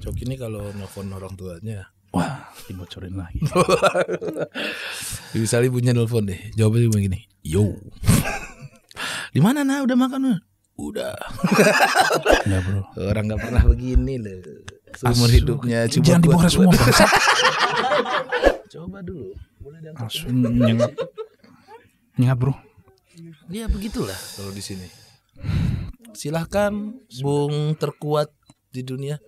Coki ini kalau nelfon orang tuanya, wah, dibocorin lagi. misalnya punya nelfon deh, jawabnya begini, yo, di mana nah, udah makan nah? Udah. Enggak bro. Orang nggak pernah begini loh. Seumur hidupnya cuma jangan dibongkar semua bangsa. Coba dulu, boleh diangkat. Langsung nyengat bro. Ya begitulah kalau di sini. Silahkan Bung terkuat di dunia.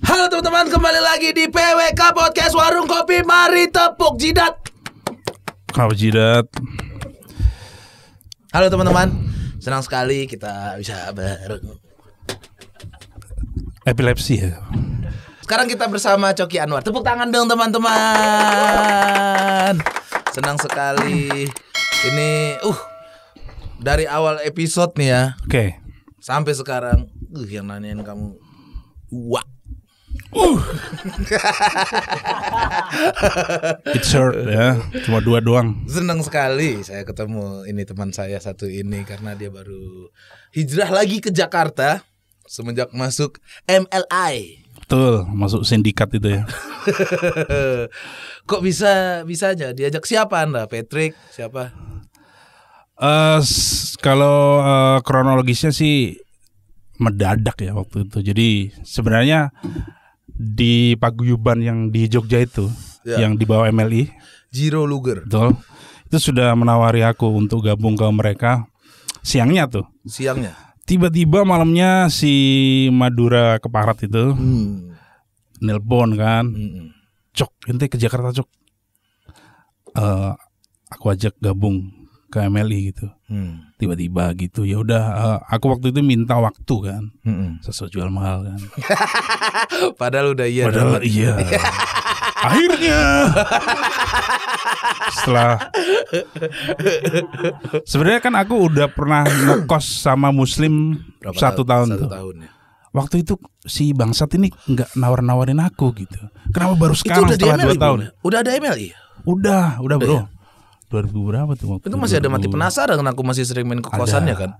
Halo teman-teman, kembali lagi di PWK Podcast Warung Kopi. Mari tepuk jidat. Kenapa jidat? Halo teman-teman, senang sekali kita bisa bareng. Epilepsi ya. Sekarang kita bersama Coki Anwar. Tepuk tangan dong teman-teman. Senang sekali. Ini dari awal episode nih ya, Oke. sampai sekarang yang nanyain kamu wah. It's short ya. Cuma 2 doang. Senang sekali saya ketemu ini teman saya satu ini karena dia baru hijrah lagi ke Jakarta semenjak masuk MLI. Betul, masuk sindikat itu ya. Kok bisanya diajak siapa Anda? Patrick siapa? Kalau kronologisnya sih mendadak ya waktu itu. Jadi sebenarnya di paguyuban yang di Jogja itu, Ya. yang di bawah MLI, Jiro Luger. betul, itu sudah menawari aku untuk gabung ke mereka. Siangnya tuh, Siangnya. tiba-tiba malamnya si Madura Keparat itu nelpon kan, Cok, ente ke Jakarta Cok, aku ajak gabung ke MLI gitu. Tiba-tiba gitu, ya udah. Aku waktu itu minta waktu kan, sesuatu jual mahal kan. Padahal udah iya. Padahal iya. Akhirnya setelah sebenarnya kan aku udah pernah ngekos sama Muslim Berapa 1 tahun tuh. tahun ya. Waktu itu si bangsat ini nggak nawar-nawarin aku gitu. Kenapa baru sekarang Itu udah setelah di MLI 2 tahun? belum ya? Udah ada MLI. Udah bro. 2000 berapa tuh waktu Itu masih ada mati penasaran, aku masih sering main ke kosannya kan.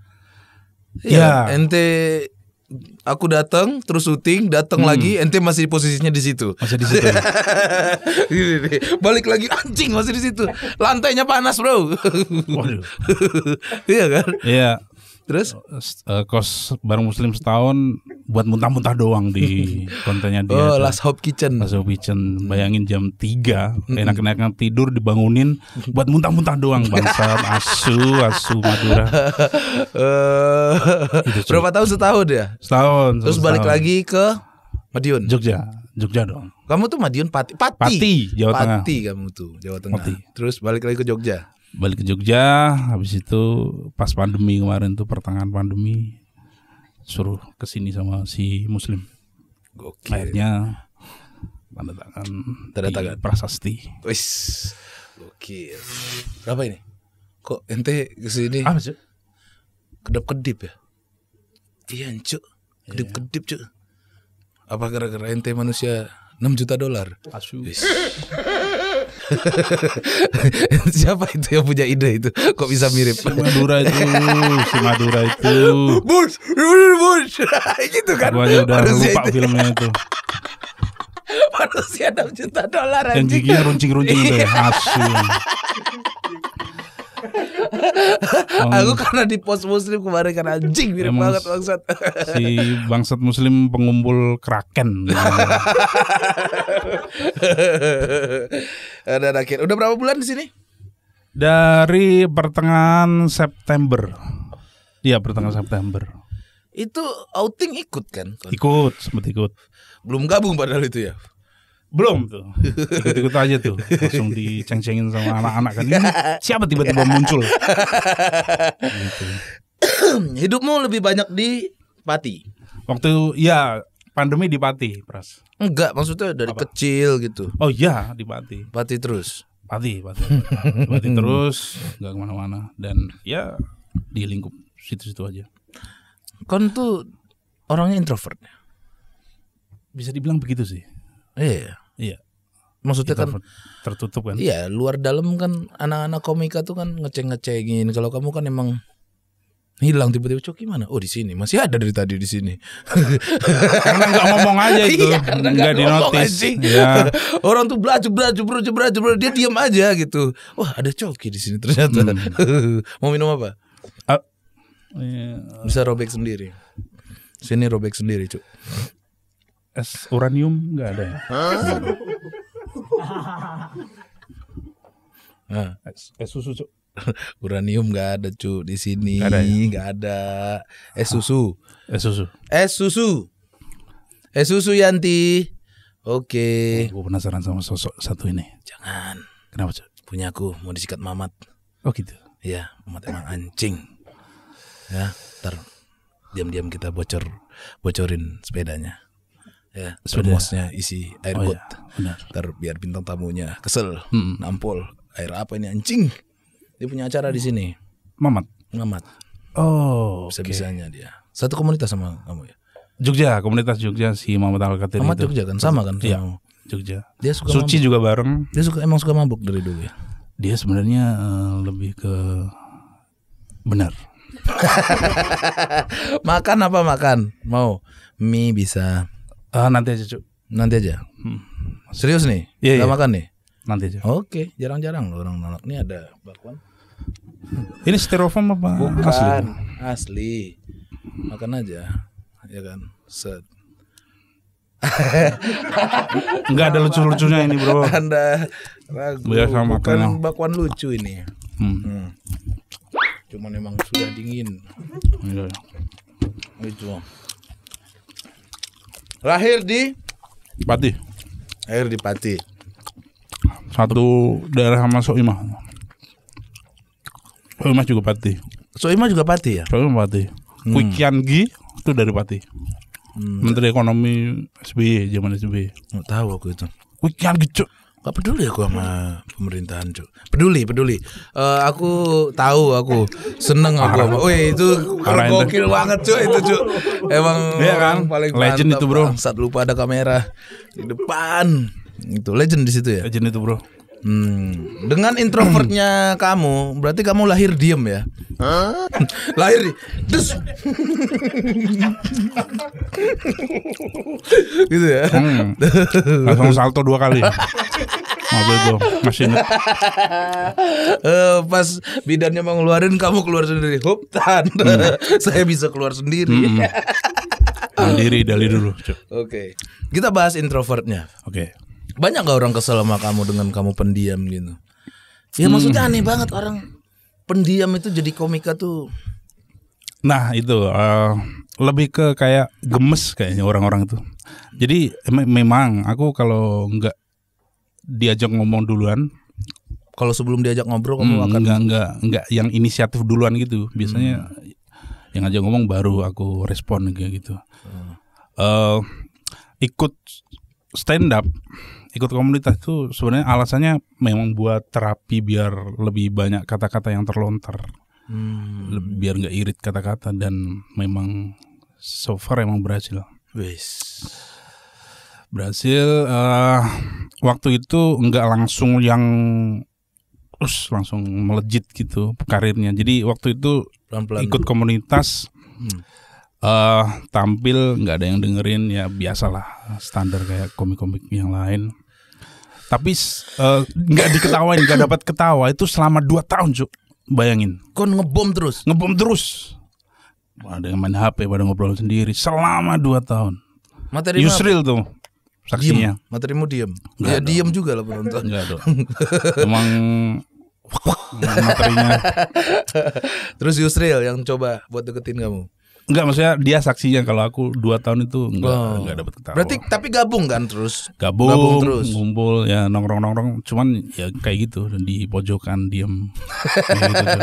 Iya. Ente aku datang terus syuting, datang lagi ente masih posisinya di situ. Masih di situ. Gini, balik lagi anjing masih di situ. Lantainya panas, Bro. Waduh. Iya kan? Iya. Terus Kos bareng Muslim setahun buat muntah-muntah doang di kontennya dia. Last Hope Kitchen. Last Hope Kitchen. Bayangin jam 3 enak-enakan tidur dibangunin buat muntah-muntah doang. Bangsat. Asu Madura. Berapa tahun? Setahun ya? Setahun. Terus balik lagi ke Madiun. Jogja dong. Kamu tuh Madiun Pati, Jawa Tengah. Pati kamu tuh, Jawa Tengah. Pati. Terus balik lagi ke Jogja. Balik ke Jogja, habis itu pas pandemi kemarin tuh, pertengahan pandemi, suruh kesini sama si Muslim. Gokil. Akhirnya tanda tangan prasasti. Wis, gokil. Berapa ini? Kok ente kesini? Apa sih? Kedip-kedip ya? Iya Cuk, kedip-kedip Cuk. Apa gara-gara ente manusia $6 juta? Asu. Wis. Siapa itu yang punya ide itu? Kok bisa mirip? Si Madura itu. Bush. Gitu kan? Aku aja udah Manusia lupa itu. filmnya itu. Manusia $6 juta Yang anjing. giginya runcing-runcing itu ya. Asu. Aku karena di post Muslim kemarin kan anjing mirip Emang banget bangsat. Si bangsat Muslim pengumpul kraken. Dan akhir udah berapa bulan di sini? Dari pertengahan September. Iya, pertengahan September. Itu outing ikut kan? Sempat ikut. Belum gabung padahal itu ya. Belum tuh. Ikut-ikut aja tuh. Langsung diceng-cengin sama anak-anak kan. Ini siapa tiba-tiba muncul? Gitu. Hidupmu lebih banyak di Pati. Waktu ya pandemi di Pati, Pras. Enggak, maksudnya dari kecil gitu. Oh iya, di Pati. Pati terus. Pati terus, nggak kemana-mana. Dan ya di lingkup situ-situ aja. Kan tuh orangnya introvert. Bisa dibilang begitu sih. Iya. Iya. Maksudnya kan tertutup kan. iya, luar dalam kan anak-anak komika tuh kan ngeceng-ngecengin. Kalau kamu kan emang hilang tiba-tiba, Cok gimana? Oh di sini masih ada dari tadi di sini. Karena nggak ngomong aja itu, Iya, karena nggak nggak ngomong, dinotis. anjing. Ya. Orang tuh belajar dia diam aja gitu. Wah ada Coki di sini ternyata. Mau minum apa? Iya. Bisa robek sendiri. Sini robek sendiri, Cuk. Es uranium nggak ada ya? Nah, Es susu Cuk. uranium nggak ada, Cuk, di sini. Nggak ada ya? Nggak ada. Es susu. Es susu. Es susu. Es susu Yanti. Oke. Gue penasaran sama sosok satu ini. Jangan. Kenapa Cuk? Punyaku mau disikat Mamat. Oh gitu. Iya, Mamat emang anjing. Ya, ntar diam-diam kita bocorin sepedanya. Ya, termosnya isi air Oh got. ya, benar. Ntar biar bintang tamunya kesel, nampol. Air apa ini anjing? Dia punya acara di sini. Mamat. Mamat. Oh. Bisa-bisanya dia. Satu komunitas sama kamu ya? Jogja, komunitas Jogja si Mamat Al-Katir Mamat itu. Jogja kan sama kan? Iya. Sama. Jogja. Dia suka Suci mabuk. juga bareng. Dia emang suka mabuk dari dulu ya. Dia sebenarnya lebih ke benar. Makan apa makan? Mau mie bisa. Nanti aja Cuk. Nanti aja. Serius nih? Iya, Nggak iya. makan nih? Nanti aja. Oke, jarang-jarang loh orang nolak. Ini ada bakwan. Ini styrofoam apa? Bukan, Asli. asli. Makan aja, ya kan. Set. Enggak ada lucu-lucunya ini bro. Anda ragu. Biasa makan. Bukan bakwan lucu ini. Hmm. Cuman memang sudah dingin. Iya. Itu. Lahir di Pati. Satu daerah sama Soimah. Soimah juga Pati. Soimah juga Pati ya? Soimah Pati. Kwi Kian Gi itu dari Pati. Menteri Ekonomi SBY, zaman SBY. Nggak tahu aku itu. Kwi Kian Gi Cuk. Gak peduli aku sama pemerintahan, Cuk. Peduli. Aku tahu, aku seneng aku sama. Wih, itu Arah itu. gokil banget, Cuk, itu, Cuk. Emang Iya kan? paling Legend mantap, itu, bro. Saat lupa ada kamera di depan. Itu legend di situ ya. Legend itu bro. Dengan introvertnya kamu, berarti kamu lahir diem ya? Lahir terus gitu ya? Langsung salto 2 kali. Mobil tuh masih inget. Pas bidannya mau ngeluarin, kamu keluar sendiri. Hop, saya bisa keluar sendiri. Mandiri dari dulu. Cuk. Oke, kita bahas introvertnya. Oke. Banyak gak orang kesel sama kamu dengan kamu pendiam gitu? Ya maksudnya aneh banget orang pendiam itu jadi komika tuh. Nah itu lebih ke kayak gemes kayaknya orang-orang itu. Jadi memang aku kalau nggak diajak ngomong duluan, Kalau sebelum diajak ngobrol kamu akan nggak yang inisiatif duluan gitu. Biasanya yang ngajak ngomong baru aku respon kayak gitu. Ikut stand up, ikut komunitas itu sebenarnya alasannya memang buat terapi biar lebih banyak kata-kata yang terlontar, biar nggak irit kata-kata, dan memang so far emang berhasil. Berhasil. Waktu itu nggak langsung yang langsung melejit gitu karirnya. Jadi waktu itu pelan-pelan ikut dulu. Komunitas. Tampil nggak ada yang dengerin, ya biasalah standar kayak komik-komik yang lain. Tapi nggak diketawain, nggak dapat ketawa itu selama 2 tahun Cuk. Bayangin. Kon ngebom terus. Ada yang main HP, pada ngobrol sendiri selama 2 tahun. Materi Yusril tuh saksinya. Materimu diem. Nggak Ya dong. diem juga lah penonton. Enggak dong. Emang materinya. Terus Yusril yang coba buat deketin kamu. Enggak, maksudnya dia saksinya kalau aku 2 tahun itu enggak dapat ketawa. Berarti tapi gabung kan terus. Gabung terus. ngumpul ya, nongkrong, cuman ya kayak gitu di pojokan diem. Kayak gitu, Cuk.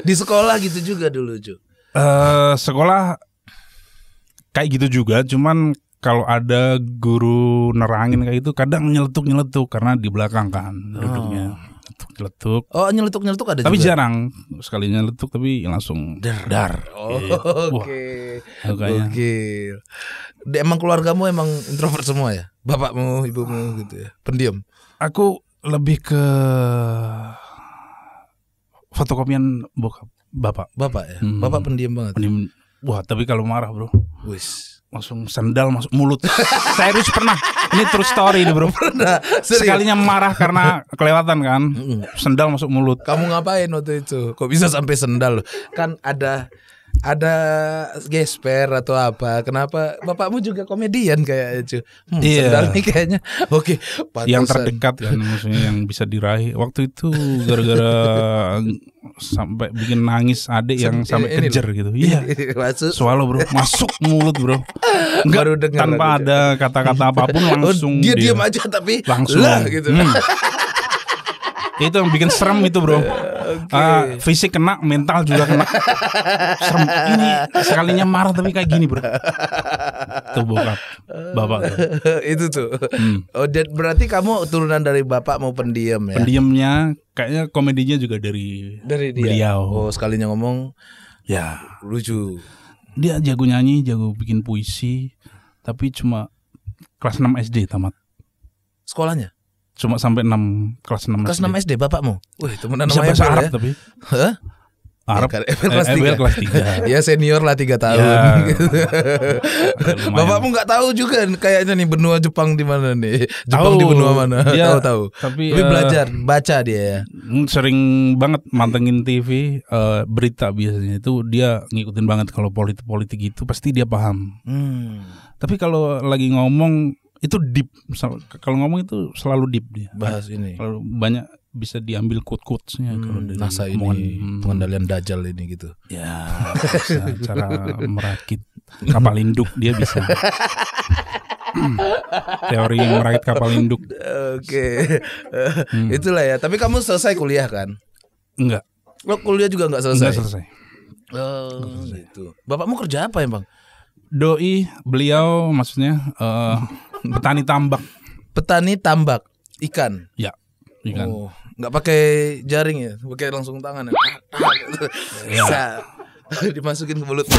Di sekolah gitu juga dulu, Cu. Sekolah kayak gitu juga, cuman kalau ada guru nerangin kayak gitu kadang nyeletuk karena di belakang kan duduknya. Nyeletuk. Oh, nyeletuk ada Tapi juga. jarang. Sekali nyeletuk tapi langsung dar. Oke. Makanya. Oke. Emang keluargamu emang introvert semua ya? Bapakmu, ibumu gitu ya. Pendiam. Aku lebih ke fotokopian bokap. Bapak ya. Bapak pendiam banget. Pendiam. Wah, tapi kalau marah, bro, Wis. langsung sendal masuk mulut. Serius pernah. Ini true story nih, bro. Pernah. Serius? Sekalinya marah karena kelewatan kan. Sendal masuk mulut. Kamu ngapain waktu itu? Kok bisa sampai sendal? Kan ada gesper atau apa? Kenapa bapakmu juga komedian kayaknya cuy? Iya. Sendal nih kayaknya. Oke, Yang pantesan. terdekat kan, maksudnya yang bisa diraih. Waktu itu gara-gara sampai bikin nangis adik yang sampai ini kejer loh. gitu. Iya. Maksud Swallow, bro, masuk mulut, bro. Enggak, Baru dengar tanpa aku, ada kata-kata apapun langsung dia diam aja tapi langsung lah gitu. Itu yang bikin serem itu, bro. Fisik kena, mental juga kena. Serem. Ini sekalinya marah tapi kayak gini, bro. Tuh bokap, bapak tuh. Itu tuh. Oh, berarti kamu turunan dari bapak mau pendiam ya? Pendiamnya kayaknya komedinya juga dari Dari dia. beliau. Oh, sekalinya ngomong Ya, lucu. dia jago nyanyi, jago bikin puisi, tapi cuma kelas 6 SD tamat. Sekolahnya? Cuma sampai kelas 6 Kelas SD. 6 SD bapakmu? Wih, temenan Bisa sama bahasa Ebel Arab ya? tapi. Hah? Arab. Ya, kelas 3. Ebel kelas 3. Ya senior lah 3 tahun. Ya. Gitu. Lumayan. Bapakmu nggak tahu juga kayaknya nih benua Jepang di mana nih? Jepang di benua mana? Dia Tahu. Tapi belajar, baca dia ya. sering banget mantengin TV, berita biasanya itu dia ngikutin banget. Kalau politik itu pasti dia paham. Tapi kalau lagi ngomong itu deep. Kalau ngomong itu selalu deep dia. Bahas ini. Kalau banyak bisa diambil quotes-nya kalau dari NASA omongan. ini pengendalian Dajjal ini gitu. Ya, bisa cara merakit kapal induk dia bisa. Teori merakit kapal induk. Oke. Itulah ya. Tapi kamu selesai kuliah kan? Enggak. Lo kuliah juga nggak selesai? Enggak selesai. Oh, gitu. Bapakmu kerja apa ya, Bang? Doi beliau maksudnya petani tambak. Petani tambak ikan. Ya, ikan. Oh, nggak pakai jaring ya, pakai langsung tangan ya. Bisa dimasukin ke mulutnya.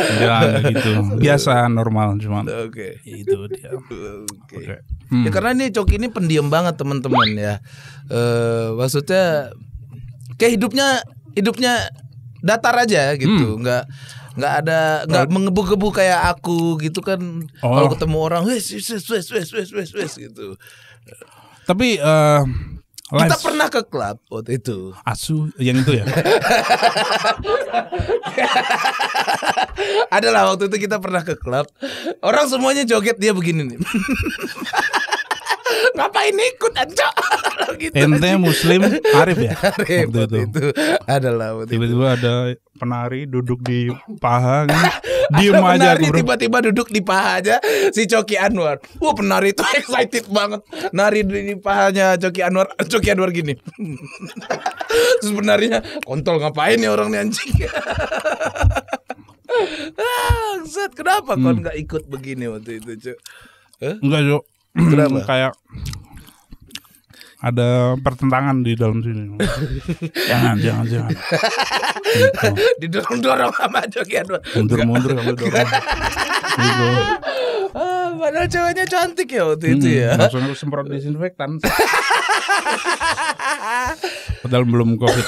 Enggak gitu. Biasa normal cuma. Oke. Itu dia. Oke. Oke. Ya karena ini Coki ini pendiam banget teman-teman ya. Maksudnya kayak hidupnya datar aja gitu, nggak nggak mengebu-gebu kayak aku gitu kan. Kalau ketemu orang wes gitu. Tapi kita pernah ke klub waktu itu. Asu yang itu ya. Adalah waktu itu kita pernah ke klub. Orang semuanya joget, dia begini nih. Ngapain ikut aja gitu. Ente Muslim Arif ya. Arif waktu itu adalah tiba-tiba ada penari duduk di paha kan. Diem aja aku, bro. Tiba-tiba duduk di paha aja si Coki Anwar. Wah, penari itu excited banget. Nari di pahanya Coki Anwar. Coki Anwar gini. Terus penarinya kontol, ngapain nih orang nih anjing. Zat, kenapa kau nggak ikut begini waktu itu, Cuk? Enggak, Cuk. Kenapa? Kayak ada pertentangan di dalam sini. Jangan. Gitu. Didorong-dorong sama Coki Anwar. Mundur sambil dorong. Gitu. Padahal ceweknya cantik ya waktu itu ya. Langsung harus semprot disinfektan. Padahal belum COVID.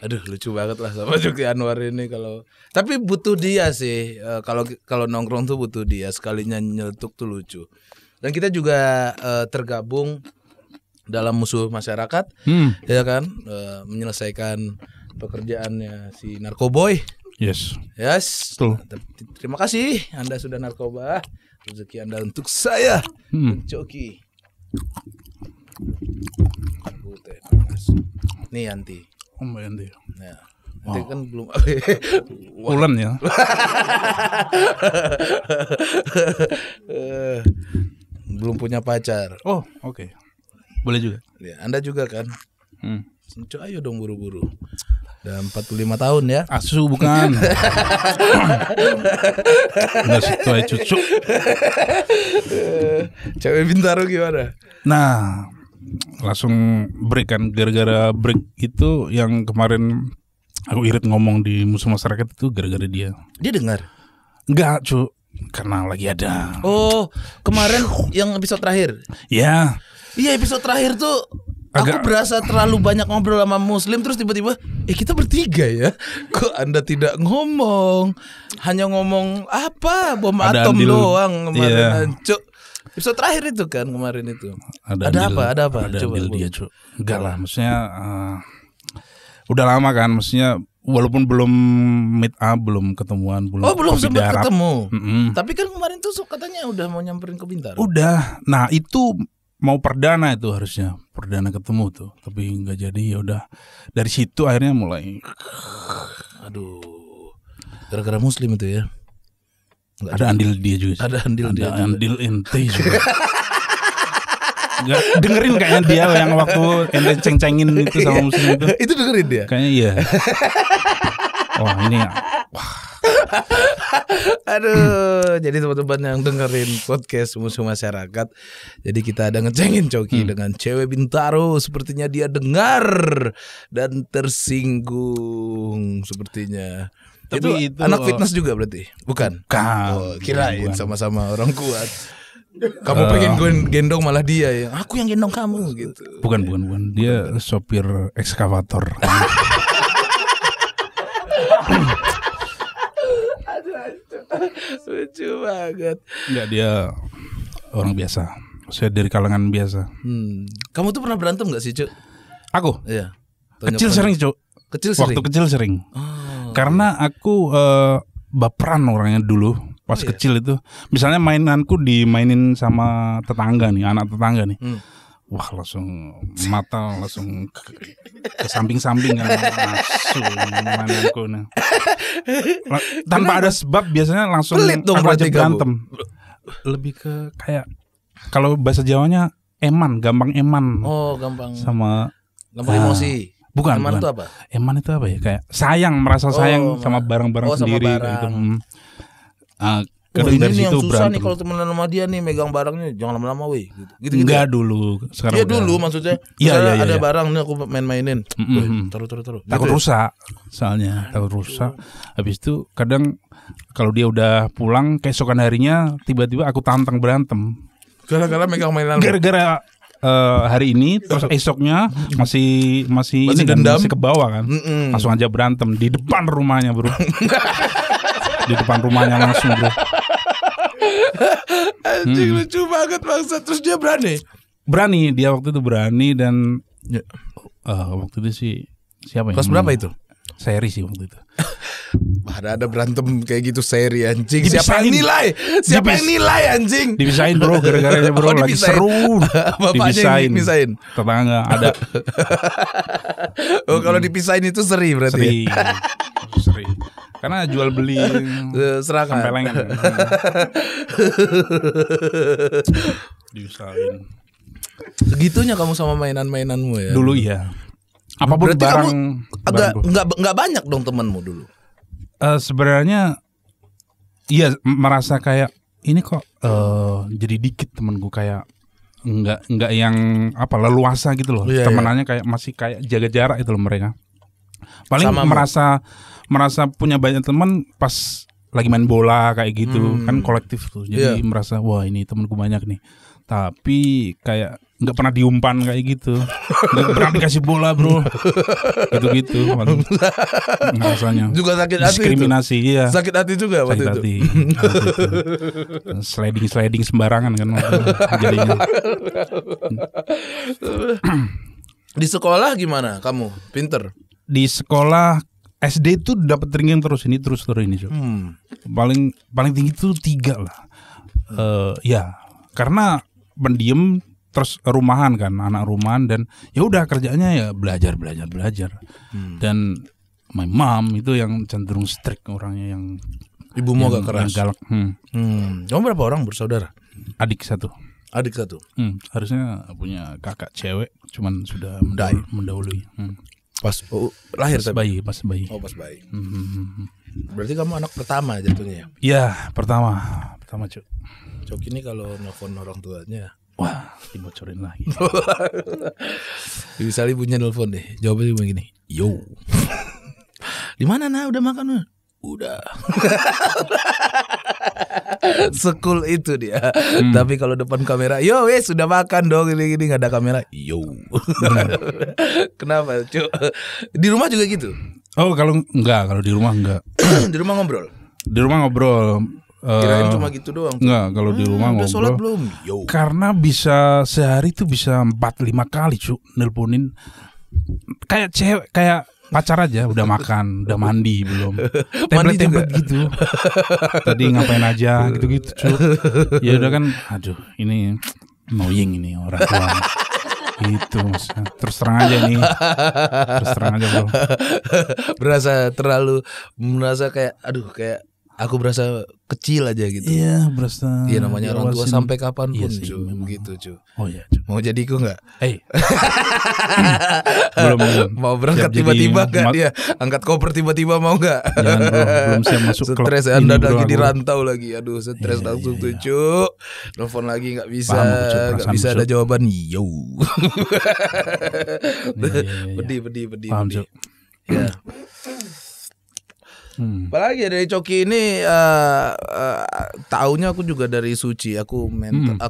Aduh, lucu banget lah sama Coki Anwar ini kalau. Tapi butuh dia sih. Kalau nongkrong tuh butuh dia. Sekalinya nyeletuk tuh lucu. Dan kita juga tergabung dalam musuh masyarakat, ya kan, menyelesaikan pekerjaannya si narkoboy. Yes. Betul. Terima kasih Anda sudah narkoba. Rezeki Anda untuk saya, Coki. Nih Yanti. Oh, Mbak Yanti. Nah, nanti kan belum. Ulen ya. Belum punya pacar. Oh, oke. Boleh juga. Ya, Anda juga kan? Ayo dong buru-buru. Udah 45 tahun ya. Asu bukan. Udah sesuai cucu. Cewek Bintaro gimana? Nah, langsung break kan. Gara-gara break itu yang kemarin aku irit ngomong di Musuh Masyarakat itu gara-gara dia. Dia dengar? Enggak, cu. Karena lagi ada. Oh, kemarin yang episode terakhir. Ya. Iya, episode terakhir tuh aku berasa terlalu banyak ngobrol sama Muslim. Terus tiba-tiba kita bertiga ya. Kok Anda tidak ngomong? Hanya ngomong apa? Bom Ada atom andil. doang kemarin. Iya. Cuk. Episode terakhir itu kan kemarin itu. Ada apa? Ada Coba andil Bu. dia, cu. Enggak lah, maksudnya udah lama kan, maksudnya walaupun belum meet up, belum ketemuan, belum Belum kopi sempat darat. ketemu. Mm-mm. Tapi kan kemarin tuh katanya udah mau nyamperin ke Bintaro. Udah. Nah, itu mau perdana itu harusnya. Perdana ketemu tuh, tapi nggak jadi. Ya udah. Dari situ akhirnya mulai Aduh. Gara-gara Muslim itu ya. Nggak ada andil dia juga. Ada andil dia juga. Andil ente juga. Nggak, dengerin kayaknya dia yang waktu ente ceng-cengin itu sama Muslim itu. Itu dengerin dia. Kayaknya iya. Wah, ini Aduh, jadi teman-teman yang dengerin podcast Musuh Masyarakat, jadi kita ada ngecengin Coki dengan cewek Bintaro. Sepertinya dia dengar dan tersinggung sepertinya. Tapi itu anak fitness juga berarti? Bukan? Bukan. Oh, kirain Bukan. sama-sama orang kuat. Kamu pengen gendong malah dia ya. Aku yang gendong kamu gitu. Bukan. Dia sopir ekskavator. Lucu banget. Enggak, dia orang biasa. Saya dari kalangan biasa. Kamu tuh pernah berantem gak sih, Cuk? Aku Iya. kecil sering, Cuk. Kecil sering. Waktu kecil sering. Karena aku baperan orangnya dulu pas kecil itu. Misalnya mainanku dimainin sama tetangga nih, anak tetangga nih. Wah, langsung mata langsung ke samping-samping kan langsung mainanku nih. Tanpa ada sebab biasanya langsung Pelit dong aku berarti ajak berantem. Lebih ke kayak kalau bahasa Jawanya eman, gampang eman. Oh, gampang emosi. Bukan. Eman itu apa? Eman itu apa ya? Kayak sayang, merasa sayang sama barang-barang sama sendiri barang. kayak gitu. Ini dari nih yang situ susah berantem. nih kalau temenan sama dia nih megang barangnya jangan lama-lama weh gitu. Enggak dulu, sekarang Iya udah. dulu maksudnya. Iya, Misalnya iya, ada iya. barang nih aku main-mainin. Taruh. Takut Gitu ya? rusak, soalnya takut rusak. Habis itu kadang kalau dia udah pulang keesokan harinya tiba-tiba aku tantang berantem. Gara-gara megang mainan. Gara-gara hari ini terus esoknya masih ini kan, dendam. masih ke bawah kan. Langsung aja berantem di depan rumahnya, Bro. Di depan rumahnya langsung, Bro. Anjing lucu banget bangsa. Terus dia berani. Dia waktu itu berani dan waktu itu sih siapa ya? Kelas berapa itu? Seri sih waktu itu. Ada berantem kayak gitu seri anjing. Dipisahin. Siapa yang nilai anjing? Dipisahin, Bro, gara-gara Bro lagi dipisahin. seru. Bapaknya yang misahin. Tetangga ada Oh, kalau dipisahin itu seri berarti. seri. Karena jual beli Serangan. kampelengan. Diusahain. Segitunya kamu sama mainan-mainanmu ya. Dulu iya. Apapun Berarti barang kamu agak barang nggak banyak dong temanmu dulu. sebenarnya iya merasa kayak ini kok jadi dikit temenku, kayak nggak yang apa leluasa gitu loh. Iya, Temenannya kayak masih kayak jaga jarak itu loh mereka. Paling Sama merasa punya banyak teman pas lagi main bola kayak gitu kan, kolektif tuh. Jadi merasa wah ini temanku banyak nih. Tapi kayak nggak pernah diumpan kayak gitu, nggak pernah dikasih bola, Bro. Gitu rasanya. Juga sakit hati. Diskriminasi, iya. Sakit hati juga waktu Sakit itu. hati. Sliding sembarangan kan jadinya. Di sekolah gimana kamu? Pinter? Di sekolah SD tuh dapat ranking terus ini so. Paling tinggi tuh 3 lah. Ya karena pendiam, terus rumahan kan, anak rumahan, dan ya udah kerjanya ya belajar. Dan my mom itu yang cenderung strict orangnya, yang Ibumu agak keras. galak. Kamu berapa orang bersaudara? Adik 1. Adik 1. Harusnya punya kakak cewek, cuman sudah mendahului. Pas lahir pas bayi. Oh, pas bayi. Berarti kamu anak pertama jatuhnya ya? Iya, pertama Cuk. Cok ini kalau nelfon orang tuanya, Wah, dibocorin lagi. misalnya punya nelfon deh, jawabnya begini, yo, di mana udah makan? Udah. Sekul itu dia. Tapi kalau depan kamera, yo wes sudah makan dong, ini nggak ada kamera, yo. Kenapa, Cuk? Di rumah juga gitu? Oh, kalau di rumah enggak. Di rumah ngobrol? Di rumah ngobrol. Kirain cuma gitu doang. Enggak, kalau di rumah udah ngobrol. sholat belum? Yo. Karena bisa sehari tuh bisa 4-5 kali Cuk nelponin. Kayak cewek, kayak pacar aja, udah makan, udah mandi belum, template gitu. Tadi ngapain aja gitu-gitu Cuk. Ya udah kan, aduh ini annoying ini orang tua. Gitu maksudnya. Terus terang aja bro. Merasa kayak aduh, kayak aku berasa kecil aja gitu. Iya, berasa. Iya, namanya orang tua sampai kapanpun, iya sih, gitu, Cu. Oh iya, Cu. Mau jadiku enggak? Belum. Mau berangkat tiba-tiba enggak dia? Angkat koper tiba-tiba mau enggak? Jangan bro, belum siap masuk klub. Stres Anda lagi di rantau lagi. Aduh, stres langsung tuh, Cu. Telepon lagi enggak bisa. Enggak bisa ada jawaban. Yo. Pedih. Paham, Cu. Ya. Apalagi dari Coki ini taunya aku juga dari Suci. Aku mentor.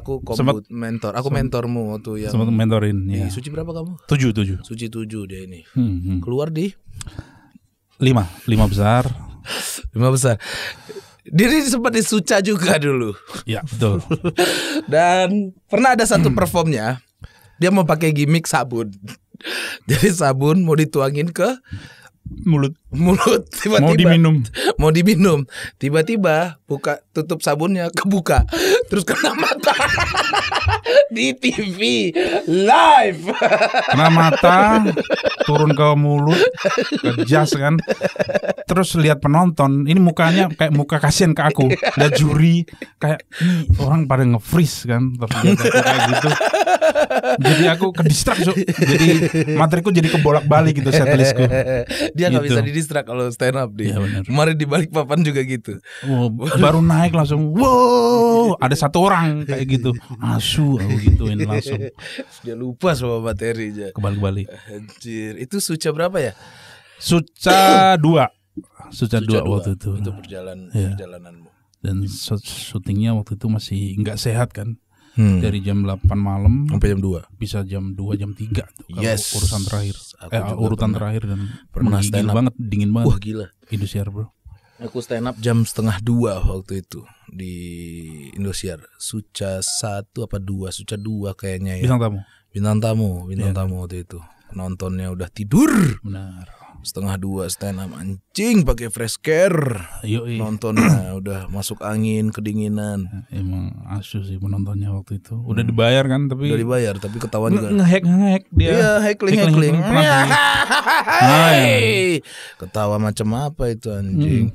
Aku mentormu waktu yang sempat mentorin ya. Suci berapa kamu? 7. Suci 7 dia ini. Keluar di 5 besar. 5 besar. Dia sempat di Suca juga dulu. Ya, betul. Dan pernah ada satu performnya, dia mau pakai gimmick sabun. Jadi sabun mau dituangin ke mulut tiba-tiba mau diminum tiba-tiba tutup sabunnya kebuka terus kena mata di TV live, kena mata turun ke mulut ke jas kan, terus lihat penonton ini mukanya kayak muka kasihan ke aku, lihat juri kayak ini orang pada nge-freeze kan, terus lihat aku kayak gitu. Jadi aku ke distrak, jadi materiku jadi kebolak-balik gitu setlistku. Dia nggak gitu. bisa didistrak kalau stand up dia. Ya, kemarin di Balikpapan juga gitu. Oh, baru naik langsung, wow, ada satu orang kayak gitu, asu aku gituin langsung. Dia lupa sama materi aja. Kebalik-balik. Anjir, itu Suca berapa ya? Suca 2 waktu itu. Untuk perjalananmu. Dan syutingnya waktu itu masih nggak sehat kan. Dari jam 8 malam sampai jam 2. Bisa jam 2 jam 3 tuh, yes. Urusan terakhir. Urutan terakhir dan pernah stand up. Dingin banget. Wah, gila. Indosiar, bro. Aku stand up jam 1:30 waktu itu di Indosiar. Suca 1 apa 2? Suca 2 kayaknya ya. Bintang tamu waktu itu. Penontonnya udah tidur. Benar. 1:30 stand up, anjing pakai fresh care. Nontonnya udah masuk angin, kedinginan. Emang asu sih penontonnya waktu itu. Udah dibayar kan, tapi udah dibayar tapi ketahuan juga. Ngehack dia. Iya, heckling. Ketawa macam apa itu anjing.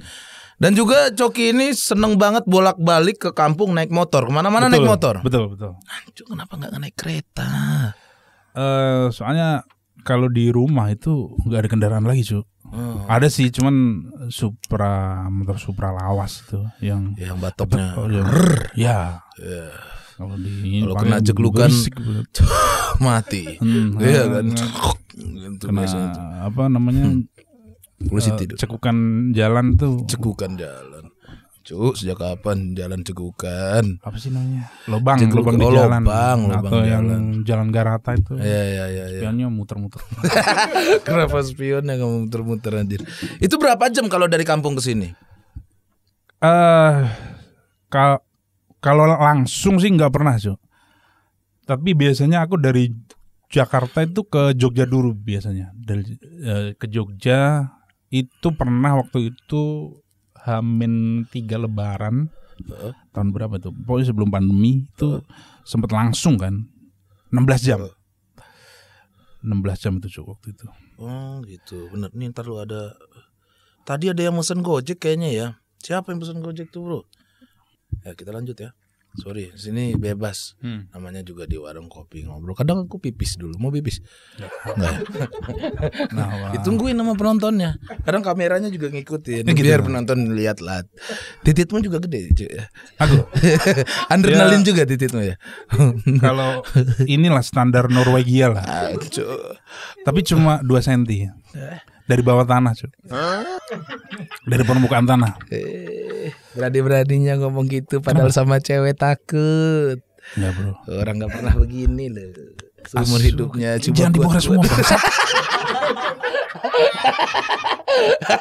Dan juga Coki ini seneng banget bolak-balik ke kampung naik motor. Kemana-mana naik motor. Betul. Anjing, kenapa nggak naik kereta? Soalnya kalau di rumah itu nggak ada kendaraan lagi, Cu. Ada sih, cuman motor Supra lawas itu yang batoknya. Ya. Kalau kena jeglukan mati. Iya kan. Kena apa namanya? Polisi tidur. Cekukan jalan tuh. Cekukan jalan. Sejak kapan jalan cegukan? Apa sih namanya? Lubang di jalan. Lubang atau jalan. Yang jalan Garata itu. Iya. Spionnya muter-muter. Kenapa spionnya kamu muter-muter anjir? Itu berapa jam kalau dari kampung ke sini? Kalau langsung sih nggak pernah, Cuk. Tapi biasanya aku dari Jakarta itu ke Jogja dulu biasanya. Dari ke Jogja itu pernah waktu itu Hamin 3 Lebaran tahun berapa tuh? Pokoknya sebelum pandemi itu sempat langsung kan 16 jam. 16 jam itu cukup waktu itu. Oh gitu, bener nih. Ntar lu ada. Tadi ada yang mesen Gojek kayaknya ya. Siapa yang pesen Gojek tuh, bro? Ya kita lanjut ya. sorry, sini bebas. Namanya juga di warung kopi ngobrol. Kadang aku pipis dulu. Mau pipis? Enggak. Nah, Ditungguin sama penontonnya. Kadang kameranya juga ngikutin. Gitu. Biar penonton lihat lah. Tititmu juga gede, cuy. aku Adrenalin juga tititmu ya. kalau inilah standar Norwegia lah. Tapi cuma 2 cm dari bawah tanah, cuy. Dari permukaan tanah. Berani-beraninya ngomong gitu padahal sama cewek takut. Enggak, Bro. Orang nggak pernah begini loh. Seumur hidupnya cuma jangan dibongkar semua, bangsa.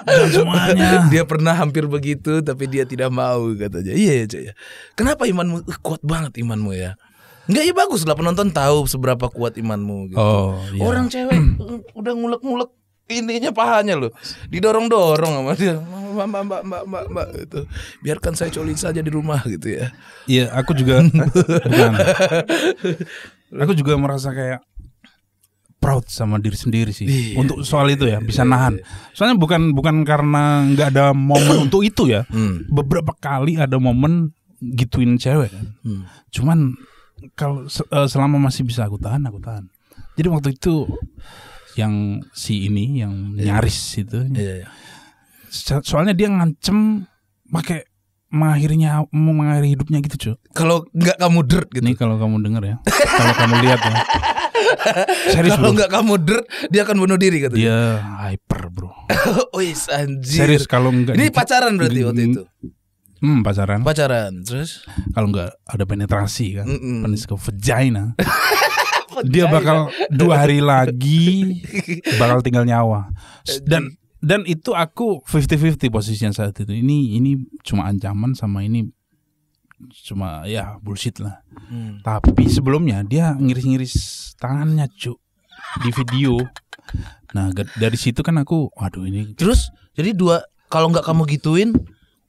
Jangan semuanya. Dia pernah hampir begitu tapi dia tidak mau katanya. Iya ya, Cak ya. Kenapa imanmu kuat banget imanmu ya? Enggak, ya bagus lah penonton tahu seberapa kuat imanmu gitu. Oh, iya. Orang cewek udah ngulek-ngulek ininya pahanya loh. Didorong-dorong sama dia. Mbak itu. Biarkan saya coli saja di rumah gitu ya. Iya, aku juga bukan. Aku juga merasa kayak proud sama diri sendiri sih. Untuk soal itu ya, bisa nahan. Soalnya bukan karena nggak ada momen untuk itu ya. Beberapa kali ada momen gituin cewek kan. Cuman kalau selama masih bisa aku tahan. Jadi waktu itu yang si ini yang nyaris itu. Soalnya dia ngancem pakai mengakhiri hidupnya gitu, cuy. Kalau nggak kamu dert gitu. Nih kalau kamu denger ya. Kalau kamu lihat ya. Serius, kalau bro. nggak kamu dert, dia akan bunuh diri katanya. Dia hyper, bro. Wis anjir. Serius kalau enggak. Ini pacaran berarti waktu itu. Pacaran. Terus Kalau enggak ada penetrasi kan, penis ke vagina. Dia bakal 2 hari lagi bakal tinggal nyawa. Dan itu aku 50-50 posisinya saat itu. Ini cuma ancaman sama ini cuma ya bullshit lah. Tapi sebelumnya dia ngiris-ngiris tangannya, Cuk, di video. Nah, dari situ kan aku waduh ini. Terus jadi kalau nggak kamu gituin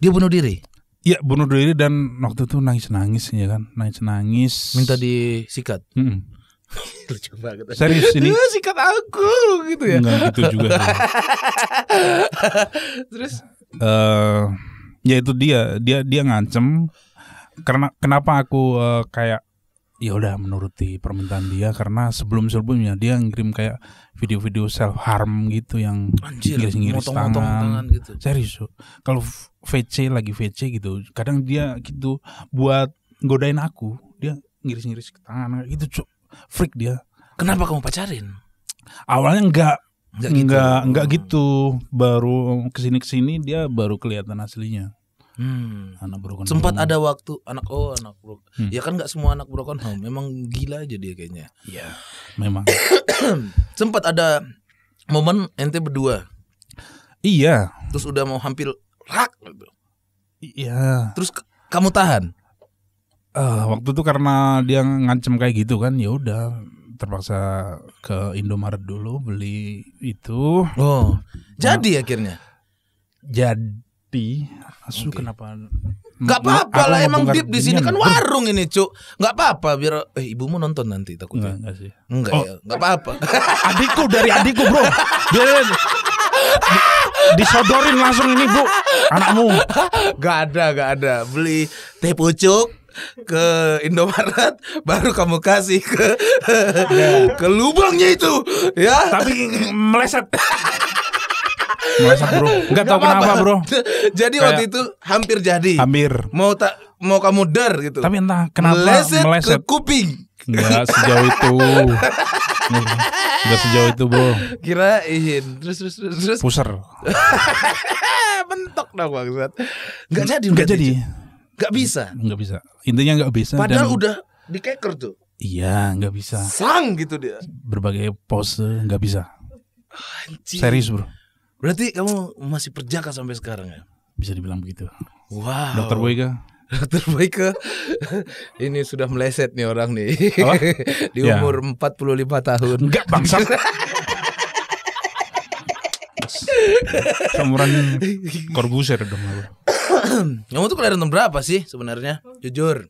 dia bunuh diri. Iya, bunuh diri dan waktu itu nangis ya kan. Nangis. Minta disikat. Lucu banget. Serius ini. Sikat aku gitu ya. Enggak gitu juga. Terus ya itu dia ngancem. Karena kenapa aku kayak ya udah menuruti permintaan dia karena sebelumnya dia ngirim kayak video-video self harm gitu yang ngiris-ngiris tangan gitu. Serius. Kalau lagi VC gitu, kadang dia gitu buat godain aku, dia ngiris-ngiris tangan gitu, Cuk. Freak dia. Kenapa kamu pacarin? Awalnya enggak gitu. Baru kesini dia baru kelihatan aslinya. Anak broken sempat home. ada waktu anak broken. Ya kan nggak semua anak broken home. Memang gila aja dia kayaknya. Iya, memang. Sempat ada momen ente berdua. Iya. Terus udah mau hampir rak. Iya. Terus kamu tahan. Waktu itu karena dia ngancem kayak gitu kan, ya udah terpaksa ke Indomaret dulu beli itu. Jadi akhirnya. Jadi, kenapa? Gak apa-apa lah, emang Bib di sini kan warung ini, Cuk. Gak apa-apa biar ibumu nonton nanti takutnya. Enggak sih. Enggak ya, gak apa-apa. Dari adikku, bro. Biar disodorin langsung ini, Bu. Anakmu. Gak ada. Beli teh pucuk ke Indomaret baru kamu kasih ke lubangnya itu ya. Tapi meleset bro. Enggak tahu kenapa, bro. Jadi waktu itu hampir jadi. Mau kamu dar gitu. Tapi entah kenapa meleset ke kuping. Enggak sejauh itu. Enggak sejauh itu, bro. Kirain. Terus puser. Mentok dong bangsat. Enggak jadi. Gak bisa. Intinya gak bisa. Padahal udah dikeker tuh. Iya, gak bisa. Sang gitu dia. Berbagai pose gak bisa. Anjir. Serius, bro. Berarti kamu masih perjaka sampai sekarang ya? Bisa dibilang begitu. Wow. Dokter Boyka. Ini sudah meleset nih orang nih. Di Ya. umur 45 tahun. Enggak, bangsa. Seumuran Corbuzier dong. Kamu tuh kelahiran tahun berapa sih sebenarnya? Jujur.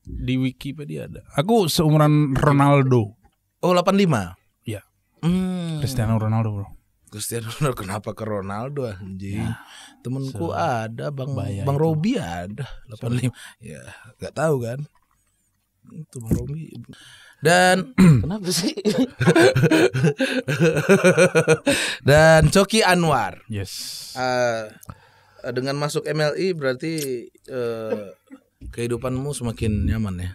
Di Wikipedia ada. Aku seumuran Ronaldo. Oh, 85. Iya. Cristiano Ronaldo, bro. Cristiano Ronaldo kenapa ke Ronaldo anjing? Ya, Temenku ada Bang bahaya Bang itu. Robi ada 85. Ya, enggak tahu kan. Itu Bang Robi. Dan kenapa sih? Dan Coki Anwar. Yes. Dengan masuk MLI berarti kehidupanmu semakin nyaman ya.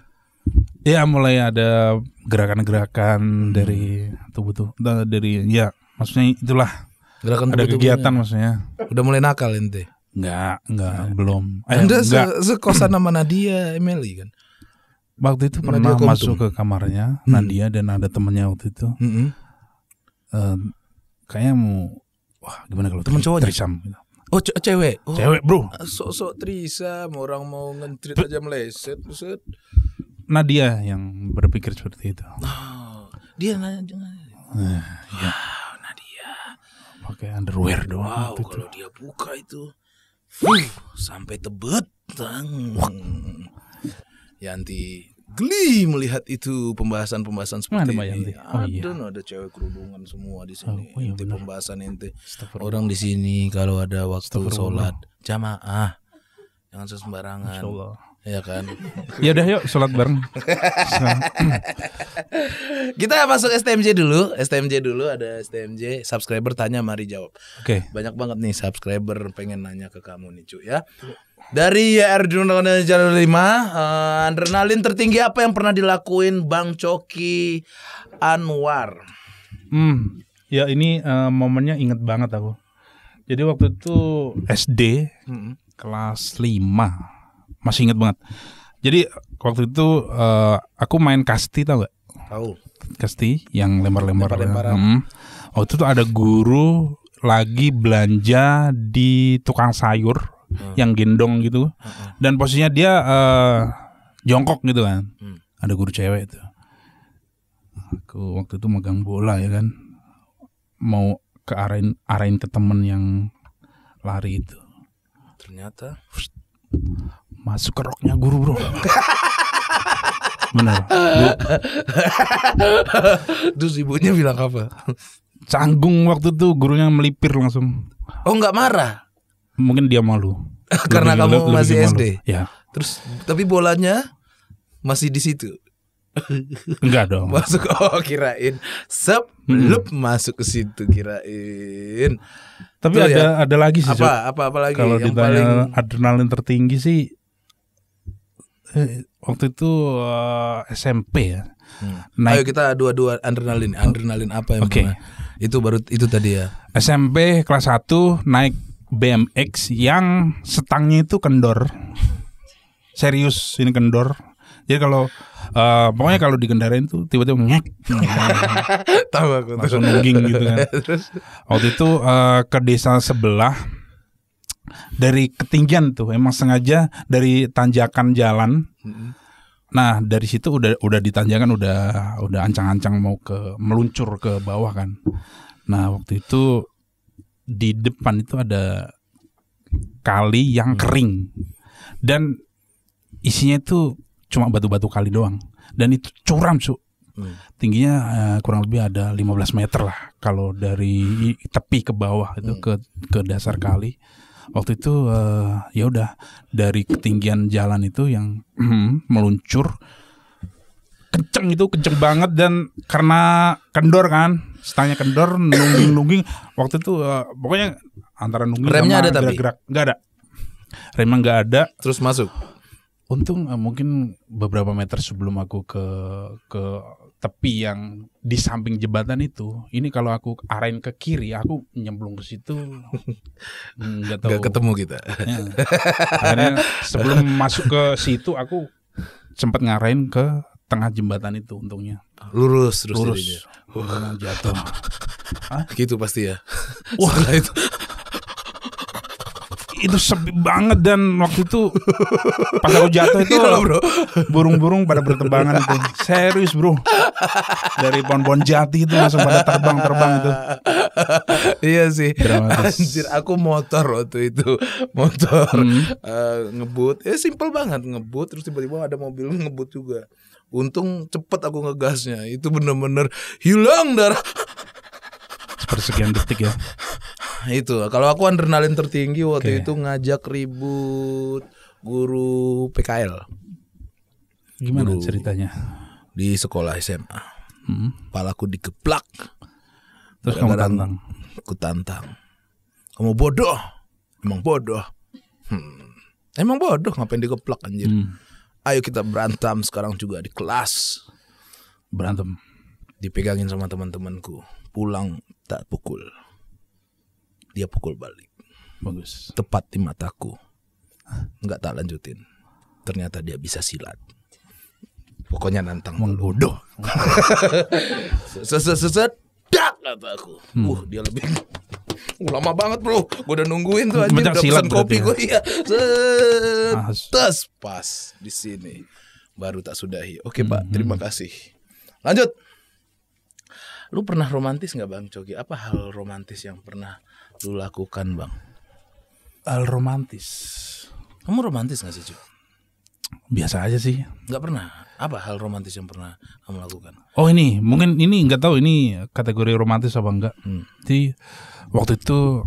Ya mulai ada gerakan-gerakan dari tubuh dari ya maksudnya itulah Gerakan ada tubuh-tubuhnya. kegiatan maksudnya. Udah mulai nakal ente. Enggak belum. Anda Enggak. sekosan sama Nadia MLI kan? Waktu itu Nadia pernah Kontum. masuk ke kamarnya Nadia dan ada temennya waktu itu. Kayaknya mau gimana kalau Temen cowoknya? trisam gitu. Oh cewek. Oh, Cewek bro. sok-sok trisam, orang mau ngentrit aja meleset, buset. Nadia yang berpikir seperti itu. Oh, dia nanya jangan. Ya. Nadia. Pakai underwear doang. Wow, waktu itu. kalau dia buka itu, sampai tebet. Yanti geli melihat itu pembahasan-pembahasan Mana seperti Mbak ini. Yanti? Oh, iya. Ada cewek kerudungan semua di sini. Oh, iya, Ente benar. pembahasan ente. Astagfirullah. Orang di sini kalau ada waktu Astagfirullah. sholat jamaah, jangan sembarangan. Insyaallah. Ya kan. Ya udah yuk sholat bareng. Kita masuk STMJ dulu. STMJ dulu, ada STMJ. Subscriber tanya, mari jawab. Oke. Banyak banget nih subscriber pengen nanya ke kamu nih cu ya. Dari Arjuna Jalur 5, adrenalin tertinggi apa yang pernah dilakuin Bang Coki Anwar? Ya ini momennya inget banget aku. Jadi waktu itu SD kelas 5 masih inget banget. Jadi waktu itu aku main kasti, tau gak? Tahu. Kasti yang lempar-lempar. Lempar-lemparan. Waktu itu ada guru lagi belanja di tukang sayur yang gendong gitu. Dan posisinya dia jongkok gitu kan. Ada guru cewek itu. Aku waktu itu megang bola ya kan. Mau ke arahin ke temen yang lari itu. Ternyata Masuk ke roknya guru bro. Bener. terus ibunya bilang apa? Canggung waktu itu gurunya melipir langsung. Oh nggak marah? Mungkin dia malu. Karena kamu masih malu. SD? Ya. Terus tapi bolanya masih di situ. Enggak dong. Masuk, oh kirain sebelum masuk ke situ kirain. Tapi Tuh ada lagi sih. Cuk. Apa lagi Kalau yang ditanya adrenalin tertinggi sih waktu itu SMP ya. Ayo kita dua-dua adrenalin. Adrenalin apa yang Oke. pernah? Itu tadi ya. SMP kelas 1 naik BMX yang setangnya itu kendor. Serius ini kendor. Jadi kalau pokoknya kalau dikendarain tuh tiba-tiba ngek. Tahu aku Langsung nungging gitu kan. Waktu itu ke desa sebelah dari ketinggian tuh emang sengaja dari tanjakan jalan. Nah dari situ udah ditanjakan udah ancang-ancang mau meluncur ke bawah kan. Nah waktu itu di depan itu ada kali yang kering dan isinya itu cuma batu-batu kali doang dan itu curam su. Tingginya kurang lebih ada 15 meter lah kalau dari tepi ke bawah itu ke dasar kali. Waktu itu ya udah dari ketinggian jalan itu yang meluncur kenceng banget dan karena kendor kan setangnya kendor nungging waktu itu pokoknya antara nungging remnya sama ada tapi gerak nggak ada remnya nggak ada terus masuk. Untung mungkin beberapa meter sebelum aku ke tepi yang di samping jembatan itu, ini kalau aku arahin ke kiri, aku nyemplung ke situ, nggak tahu. Nggak ketemu kita. Ya. Akhirnya sebelum masuk ke situ, aku sempat ngarahin ke tengah jembatan itu, untungnya. Lurus. Untungnya jatuh. Gitu pasti ya. Wah Setelah itu sepi banget dan waktu itu pas aku jatuh itu Iya, bro. burung-burung pada berterbangan itu serius bro dari pohon-pohon jati itu langsung pada terbang itu. Iya sih. Dramatis. Anjir, aku motor waktu itu ngebut. Simpel banget ngebut terus tiba-tiba ada mobil ngebut juga. Untung cepet aku ngegasnya. Itu bener-bener hilang darah. 10 per sekian detik ya. Itu kalau aku adrenalin tertinggi waktu Oke. itu ngajak ribut guru PKL Gimana Guru. ceritanya? di sekolah SMA. Kepalaku digeplak. Terus kamu Kadang-kadang tantang. Aku tantang. Kamu bodoh. Emang bodoh. Emang bodoh, ngapain digeplak anjir. Ayo kita berantem sekarang juga di kelas. Berantem. Dipegangin sama teman-temanku. Pulang tak pukul. Dia pukul balik. Bagus. Tepat di mataku. Enggak tak lanjutin. Ternyata dia bisa silat. Pokoknya nantang bodoh. Seset kata aku. Dia lebih lama banget bro. Gue udah nungguin tuh anjir. Pencak Udah silat pesen kopi gue. berarti Iya. Tes pas di sini. Baru tak sudahi. Oke Pak, terima kasih. Lanjut. Lu pernah romantis gak Bang Coki? Apa hal romantis yang pernah lu lakukan Bang? Hal romantis. Kamu romantis gak sih Cuk? Biasa aja sih. Gak pernah. Apa hal romantis yang pernah kamu lakukan? Oh ini mungkin ini nggak tahu ini kategori romantis apa enggak. Jadi waktu itu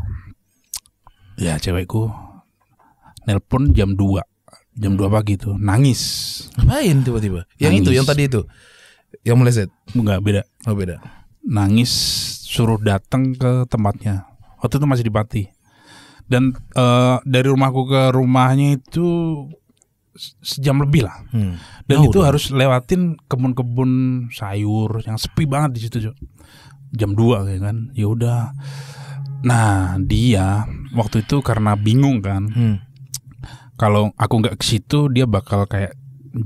ya cewekku nelpon jam 2 pagi tuh nangis. Ngapain tiba-tiba? Yang Nangis. itu, yang tadi itu, yang meleset. Enggak beda. Oh beda. Nangis suruh datang ke tempatnya. Waktu itu masih di Pati. Dan dari rumahku ke rumahnya itu sejam lebih lah. Dan Jauh itu dong. harus lewatin kebun-kebun sayur yang sepi banget di situ, Cok. Jam 2 kayak kan. Ya udah. Nah, dia waktu itu karena bingung kan. Kalau aku nggak ke situ dia bakal kayak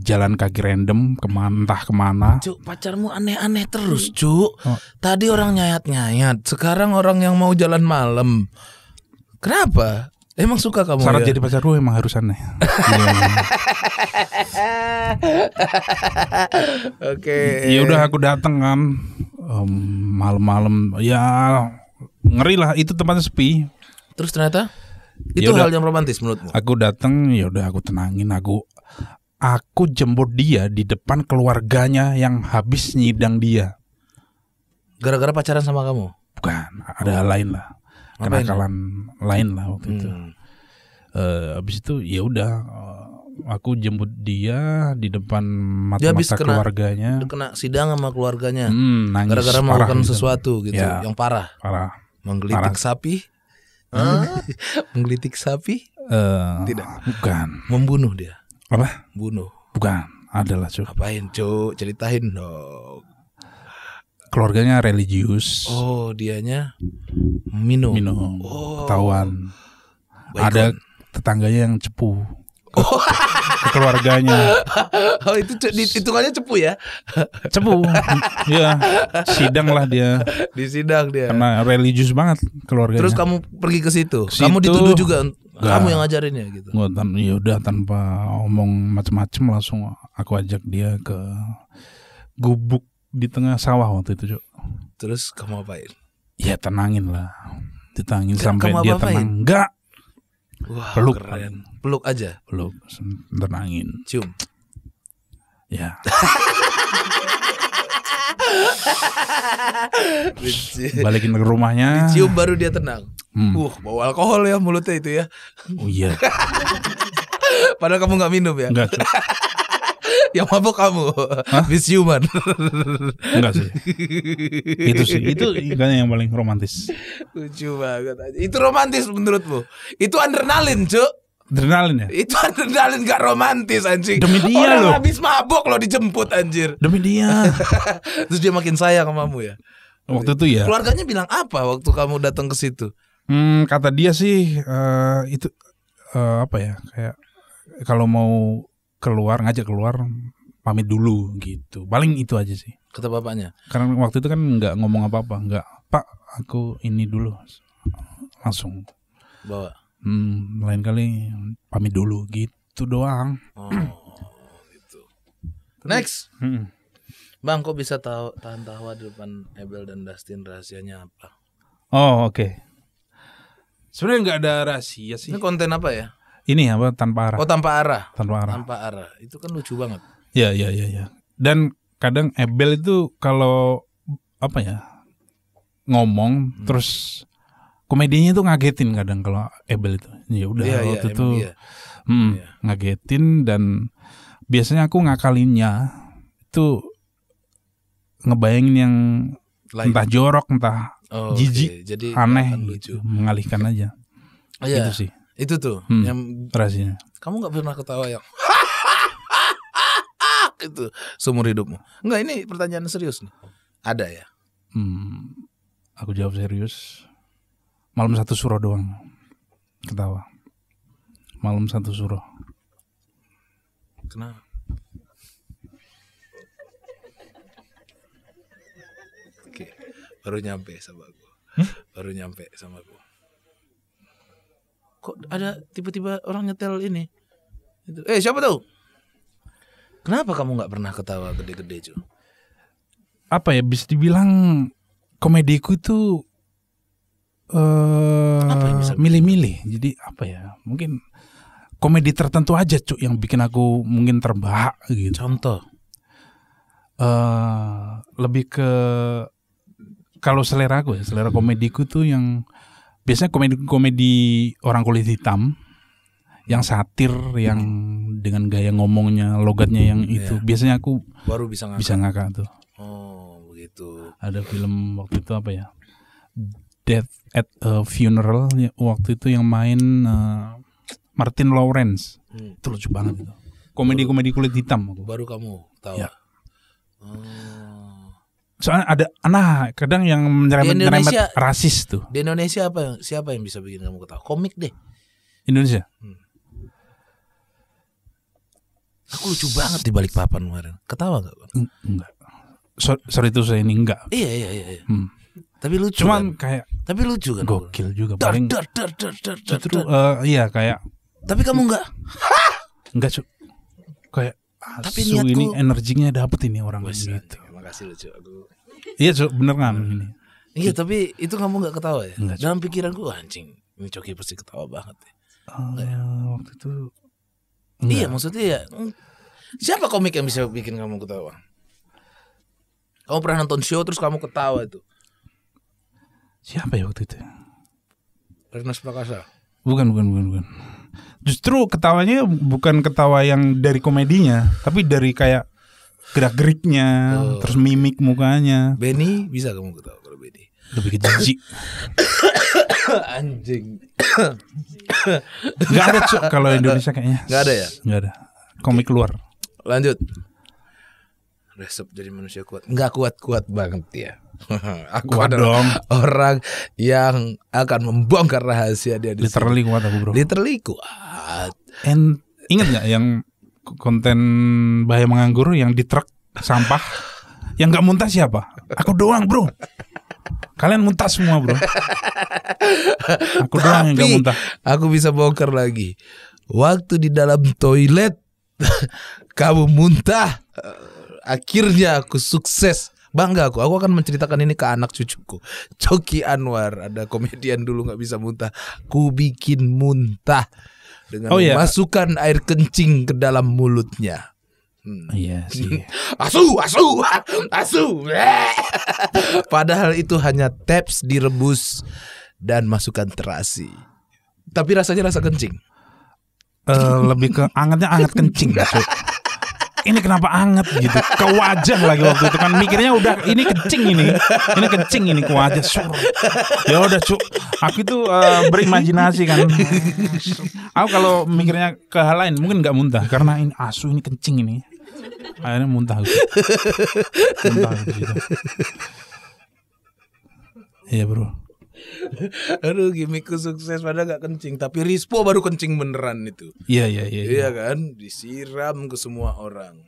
jalan kaki random entah kemana. Cuk, pacarmu aneh-aneh terus, Cuk. Tadi orang nyayat-nyayat, sekarang orang yang mau jalan malam. Kenapa? Emang suka kamu Syarat ya? jadi pacar lu emang harus aneh. Oke. Ya udah aku datang kan malam-malam ya ngeri lah itu tempatnya sepi. Terus ternyata itu Yaudah. hal yang romantis menurutmu? Aku datang ya udah aku tenangin aku jemput dia di depan keluarganya yang habis nyidang dia. Gara-gara pacaran sama kamu? Bukan, ada hal lain lah. Ngapain? Kenakalan lain lah waktu itu. Habis itu ya udah aku jemput dia di depan Dia habis mata-mata keluarganya. Dia kena sidang sama keluarganya. Nangis Gara-gara parah melakukan gitu. sesuatu gitu Ya. yang parah. Parah. Menggelitik Parah. sapi? Menggelitik sapi? Tidak. Bukan. Membunuh dia. Apa? Bunuh. Bukan. Adalah Cuk. Ngapain, Cuk? Ceritain dong. Keluarganya religius. Oh, dianya minum. Oh. Ketahuan. Baikon. Ada tetangganya yang cepu. Ke keluarganya. Oh, itu hitungannya cepu ya? Cepu. Ya, sidang lah dia. Di sidang dia. Karena religius banget keluarganya. Terus kamu pergi ke situ. Ke Kamu situ. dituduh juga. Enggak. Kamu yang ngajarin ya gitu. Ya udah tanpa omong macem-macem langsung aku ajak dia ke gubuk di tengah sawah waktu itu, Cuk. Terus kamu apain? Ya tenangin lah. Ditangin Enggak, sampai kamu dia apa-apain? tenang. Enggak. Wah, Peluk. keren. Peluk aja. Belum tenangin. Cium. Ya. Balikin ke rumahnya. Cium baru dia tenang. Bawa alkohol ya mulutnya itu ya. Oh iya. Padahal kamu nggak minum ya. Enggak, Cuk. Yang mabuk kamu. Bis ciuman. Enggak sih. Itu sih. Itu kan yang paling romantis. Lucu banget aja. Itu romantis menurutmu? Itu adrenalin, Cuk. Adrenalin ya? Itu adrenalin gak romantis anjing. Demi dia Orang loh. habis mabuk loh dijemput anjir. Demi dia. Terus dia makin sayang sama kamu ya. Waktu itu ya. Keluarganya bilang apa waktu kamu datang ke situ? Kata dia sih itu apa ya? Kayak kalau mau keluar ngajak keluar pamit dulu gitu. Paling itu aja sih. Kata bapaknya. Karena waktu itu kan nggak ngomong apa-apa. Nggak, Pak, aku ini dulu. Langsung. Bawa. Lain kali pamit dulu gitu doang. Oh, gitu. Next. Bang, kok bisa tahan tawa di depan Ebel dan Dustin, rahasianya apa? Oh, oke. Sebenarnya nggak ada rahasia sih. Ini konten apa ya? Ini apa tanpa arah. Oh, tanpa arah. Tanpa arah. Tanpa arah. Itu kan lucu banget. Ya. Dan kadang Ebel itu kalau apa ya ngomong terus komedinya tuh ngagetin kadang kalau Ebel itu. Ya udah waktu itu ngagetin dan biasanya aku ngakalinnya itu ngebayangin yang entah jorok, entah jijik, Jadi aneh, lucu. gitu. Mengalihkan aja. Itu sih. Itu tuh yang rahasianya. kamu nggak pernah ketawa yang itu seumur hidupmu? Enggak, ini pertanyaan serius nih. Ada ya? Aku jawab serius. Malam satu suro doang ketawa. Malam satu suro. Kenapa? Oke, baru nyampe sama aku. Kok ada tiba-tiba orang nyetel ini? Siapa tahu? Kenapa kamu nggak pernah ketawa gede-gede, Cu? Apa ya, bisa dibilang komediku itu milih-milih. Jadi apa ya? Mungkin komedi tertentu aja, Cuk, yang bikin aku mungkin terbahak gitu. Contoh? Lebih ke kalau selera aku ya, selera komediku tuh yang biasanya komedi orang kulit hitam, yang satir, yang dengan gaya ngomongnya, logatnya yang itu. Biasanya aku baru bisa ngakak tuh. Oh, begitu. Ada film waktu itu apa ya? Death at a Funeral waktu itu yang main Martin Lawrence. Itu lucu banget itu. Komedi kulit hitam aku. Baru kamu tahu. Ya. Soalnya ada kadang yang nyerempet rasis tuh. Di Indonesia siapa yang bisa bikin kamu ketawa? Komik deh. Indonesia. Aku lucu banget di Balikpapan kemarin. Ketawa enggak, Bang? Enggak. Sorry itu saya ini enggak. Iya. Tapi lucu. Cuman kan? Tapi lucu kan? Gokil juga. Paling justru iya kayak. Tapi kamu enggak? Enggak, Cuk. Kayak tapi ini energinya dapet ini orang gitu. Makasih lucu aku. Iya, Cuk, bener kan ini. Iya, tapi itu kamu enggak ketawa ya? Enggak, dalam pikiranku anjing, ini Coki pasti ketawa banget ya. Waktu itu enggak. Iya, maksudnya ya. Siapa komik yang bisa bikin kamu ketawa? Kamu pernah nonton show terus kamu ketawa itu? Siapa ya waktu itu? Ernest Prakasa. Bukan. Justru ketawanya bukan ketawa yang dari komedinya, tapi dari kayak gerak-geriknya, terus mimik mukanya. Benny bisa kamu ketawa kalau Benny? Lebih ke jijik. Anjing. Gak ada, Cuk, kalau Indonesia kayaknya. Gak ada ya? Gak ada. Komik luar. Lanjut. Resep jadi manusia kuat. Nggak kuat banget ya. Aku kuat adalah dong. orang yang akan membongkar rahasia dia di literally kuat aku, bro. Literally kuat. Ingat nggak yang konten bahaya menganggur yang di truk sampah? Yang nggak muntah siapa? Aku doang, bro. Kalian muntah semua, bro. Aku doang yang nggak muntah. Aku bisa bongkar lagi. Waktu di dalam toilet kamu muntah. Akhirnya aku sukses. Bangga aku akan menceritakan ini ke anak cucuku. Coki Anwar, ada komedian dulu gak bisa muntah. Ku bikin muntah dengan memasukkan air kencing ke dalam mulutnya. Iya sih. Asu. Padahal itu hanya taps direbus dan masukkan terasi. Tapi rasanya rasa kencing. Lebih ke anget kencing. Ini kenapa anget gitu ke wajah lagi waktu itu kan mikirnya udah ini kencing ini ke wajah. Ya udah, Cuk, aku itu berimajinasi kan. Aku kalau mikirnya ke hal lain mungkin nggak muntah karena ini ini kencing ini. Akhirnya muntah gitu. Gitu. Iya, bro. Aduh, gimmickku sukses padahal gak kencing. Tapi Rispo baru kencing beneran itu. Iya kan, disiram ke semua orang.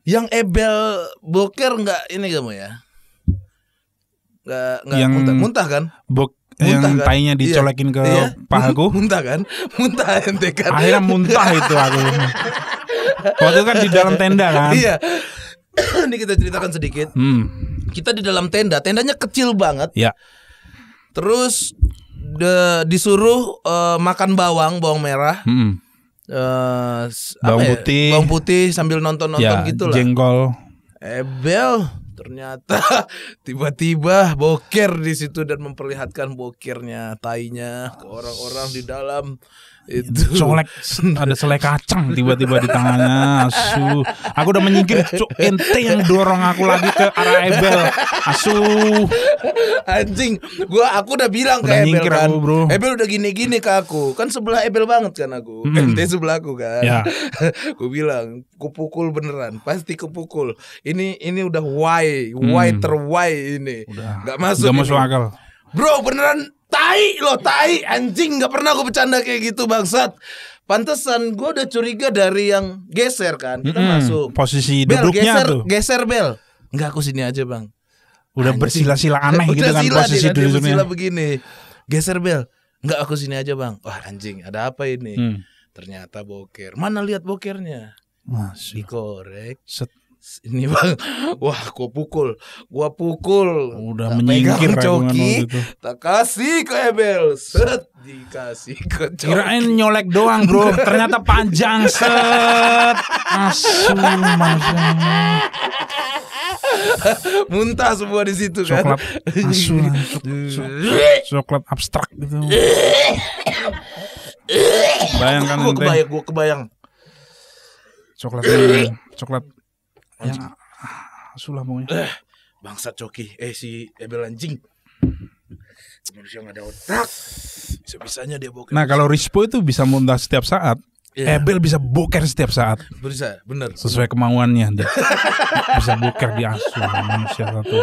Yang Ebel boker gak ini kamu ya? Gak yang muntah kan? Yang kan? Tainya dicolekin ke pahaku. Muntah kan? Muntah ente kan? Akhirnya muntah itu aku. Waktu itu kan di dalam tenda kan? Iya. Ini kita ceritakan sedikit. Kita di dalam tendanya kecil banget. Ya. Terus disuruh makan bawang merah, bawang putih sambil nonton gitu lah. Jengkol. Ebel Ternyata tiba-tiba boker di situ dan memperlihatkan bokernya, tainya ke orang-orang di dalam itu. Colek, ada selai kacang tiba-tiba di tangannya. Asu, aku udah menyingkir. Cuk, ente yang dorong aku lagi ke arah Ebel. Asu, Anjing, aku udah bilang ke Udah Ebel nyingkir kan. aku, bro. Ebel udah gini-gini ke aku. Kan sebelah Ebel banget kan aku. Ente sebelah aku kan. Ya. Gue bilang, kupukul beneran, pasti kupukul. Ini udah why terwhy ini. Udah. Gak masuk. Gak masuk ini. akal. Bro, beneran tai anjing, nggak pernah gue bercanda kayak gitu bangsat. Pantesan gue udah curiga dari yang geser kan. Kita masuk Posisi Bel, duduknya geser tuh Bel. Enggak, aku sini aja bang. udah bersila-sila aneh gitu kan sila posisi nih, dia duduknya. bersila begini. Geser Bel. Enggak, aku sini aja bang. Wah anjing, ada apa ini? Ternyata boker. Mana lihat bokernya? Masuk. Dikorek. Set. Ini bang, wah gua pukul. Udah Tak menyingkir pegang aku coki, gitu. tak kasih ke Ebel, set dikasih ke coki. Kirain nyolek doang bro, ternyata panjang set. Asu manusia. Muntah semua di situ kan. Coklat asu, coklat abstrak gitu. Bayangkan Gua kebayang. coklat yang asu lah pokoknya. Bangsat coki, si Ebel anjing. Manusia gak ada otak. Bisa-bisanya dia boker. Nah kalau Rispo itu bisa muntah setiap saat, Ebel bisa boker setiap saat. Bisa, bener. Sesuai kemauannya dia. Bisa boker di asu manusia satu.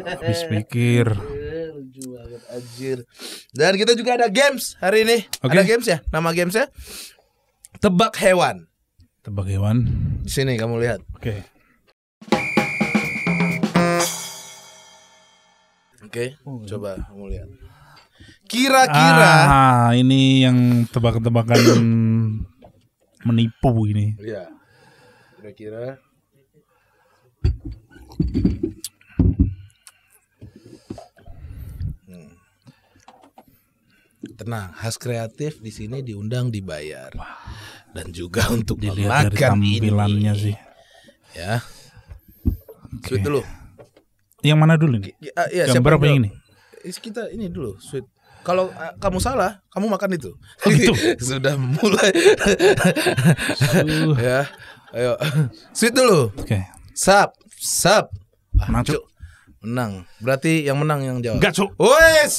Habis pikir. Lucu banget anjir. Dan kita juga ada games hari ini. Oke. Ada games ya? Nama gamesnya Tebak Hewan. Tebak hewan. Di sini kamu lihat. Oke. Oke, coba kamu lihat. Kira-kira ini yang tebak-tebakan menipu ini. Iya. Kira-kira Tenang, khas kreatif di sini diundang dibayar. Dan juga untuk Dilihat dari memakan tampilannya ini. sih. Ya. Oke. Sweet dulu. Yang mana dulu nih? Ya, Gambar apa yang ini? Kita ini dulu, sweet. Kalau kamu salah, kamu makan itu. Oh, gitu? Sudah mulai. Ya. Ayo. Sweet dulu. Oke. Sap. Menang, Cuk. Menang. Berarti yang menang yang jawab. Enggak, Cuk. Wes.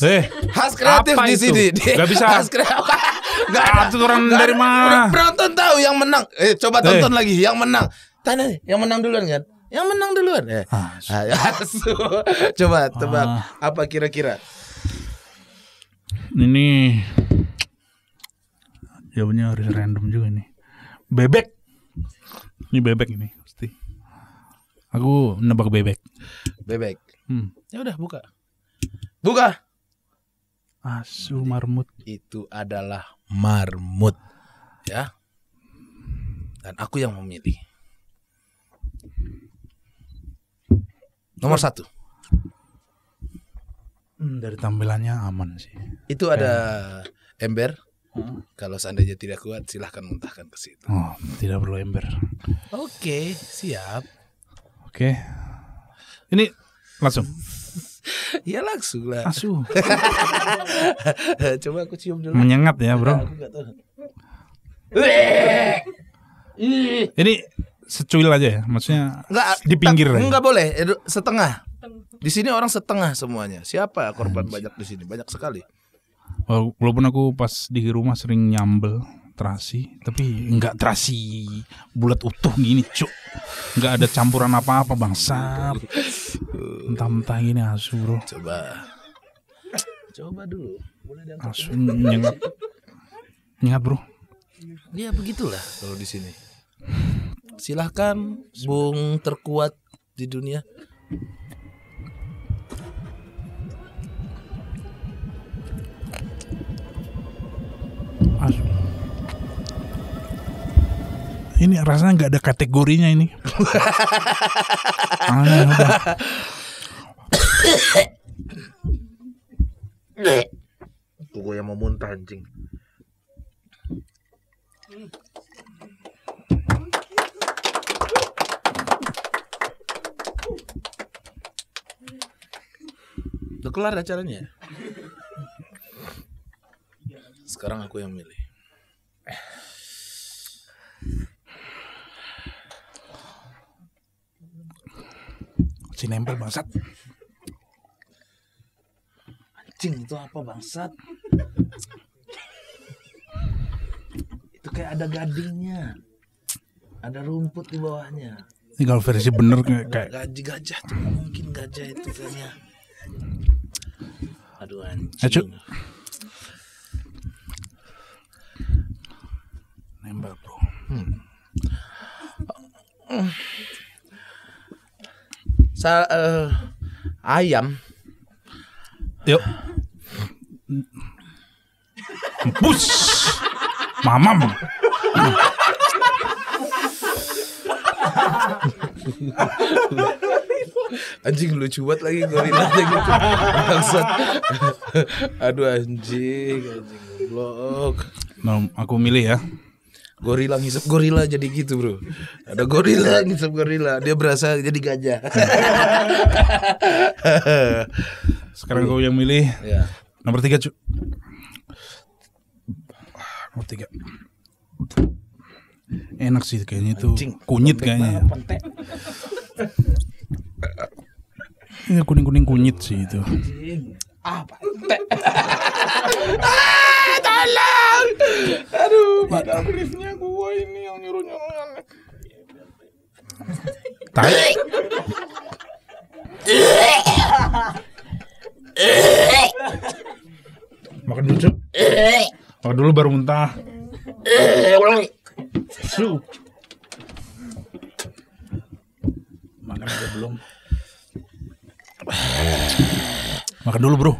Khas kreatif apa di itu? sini. Nggak bisa. Khas kreatif. Enggak ada. Itu orang dari mana? Penonton tahu yang menang. Coba tonton lagi yang menang. Tanya yang menang duluan kan? Yang menang duluan. Coba tebak apa kira-kira? Ini jawabannya harus random juga nih. Bebek. Ini bebek ini pasti. Aku nebak bebek. Bebek. Ya udah buka. Buka. Asu marmut. Itu adalah marmut. Ya. Dan aku yang memilih. Nomor 1. Dari tampilannya aman sih. Itu ada ember. Kalau seandainya tidak kuat, silahkan muntahkan ke situ. Oh, tidak perlu ember. Oke, siap. Oke. Ini langsung. Ya langsung lah. Asu. Coba aku cium dulu. Menyengat ya, bro. Aku nggak tahu. Ini secuil aja ya, maksudnya di pinggir aja. Enggak boleh, setengah. Di sini orang setengah semuanya. Siapa korban banyak di sini? Banyak sekali. Walaupun aku pas di rumah sering nyambel terasi, tapi enggak terasi bulat utuh gini, Cuk. Enggak ada campuran apa-apa, bangsat. Mentah-mentah gini asu, bro. Coba dulu. Boleh diangkat. Asu nyengat. Nyengat, bro. Ya begitulah kalau di sini. Silahkan Bung terkuat di dunia. Asu. Ini rasanya nggak ada kategorinya ini. Tuh gue yang mau muntah anjing. Udah kelar acaranya. Sekarang aku yang milih. Si nempel bangsat. Anjing itu apa bangsat? Itu kayak ada gadingnya. Ada rumput di bawahnya. Ini kalau versi bener kayak Gajah tuh mungkin gajah itu kayaknya. Aduh anjing. Acu. Nempel bro. Ayam. Yuk. Bus. Mamam. Anjing lucu banget lagi gorila gitu. Bangsat. Aduh anjing goblok. Nah, aku milih ya. Gorila ngisep gorila jadi gitu bro. Ada gorila ngisep gorila. Dia berasa jadi gajah. Sekarang aku yang milih. Ya. Nomor 3 cu. Nomor 3. Enak sih kayaknya itu. Anjing, kunyit kayaknya ya. Ini kuning-kuning kunyit sih itu. Apa? Tolong. Aduh, pada briefnya gua ini yang nyuruh-nyuruh. Tai. Makan dulu, Cuk. Makan dulu baru muntah. Makan aja belum. Makan dulu, Bro.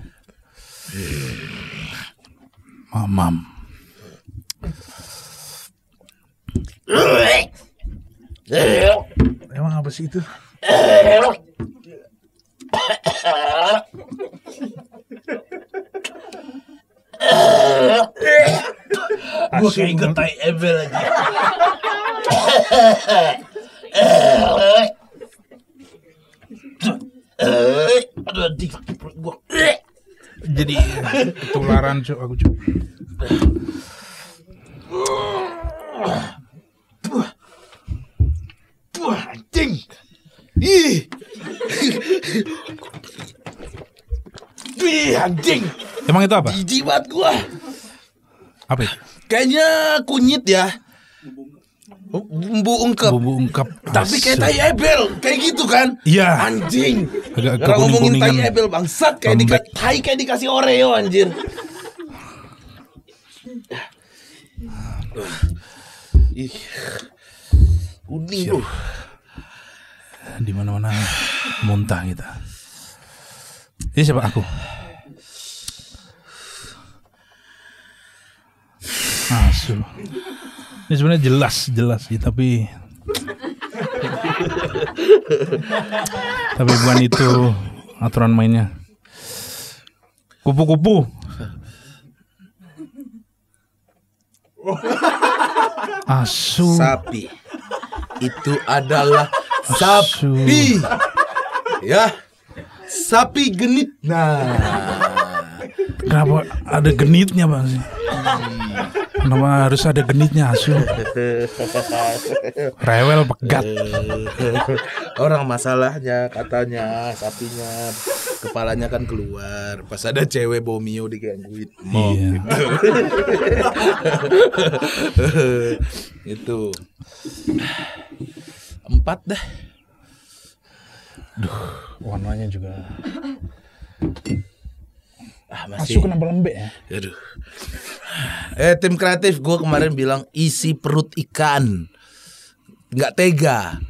Mamam. Emang apa sih itu? Gua kayak inget tai ebel aja. Aduh anjing sakit perut gua. Jadi ketularan Cuk, aku Cuk. Anjing. Ih. Ih anjing. Emang itu apa? Jijik banget gua. Apa itu? Kayaknya kunyit ya. Bumbu ungkep. Bumbu ungkep. Tapi kayak tai ebel, kayak gitu kan? Iya. Anjing. Agak Kalau ngomongin tai kekuning-kuningan. ebel bangsat kayak tai kayak dikasih Oreo anjir. Ih. Kuning bro. Di mana-mana muntah kita. Ini siapa aku? Asu. Ini sebenarnya jelas sih, tapi bukan itu aturan mainnya. Kupu-kupu. Asu. Sapi. Itu adalah sapi. Ya. Sapi genit. Nah. Kenapa ada genitnya bang? Kenapa harus ada genitnya asu? Rewel pegat. Orang masalahnya katanya sapinya kepalanya kan keluar. Pas ada cewek bawa mio digangguin. Iya. Itu 4 dah. Duh, warnanya juga. Masih. Asu kenapa lembek ya? Aduh. Tim kreatif gue kemarin bilang isi perut ikan. Nggak tega.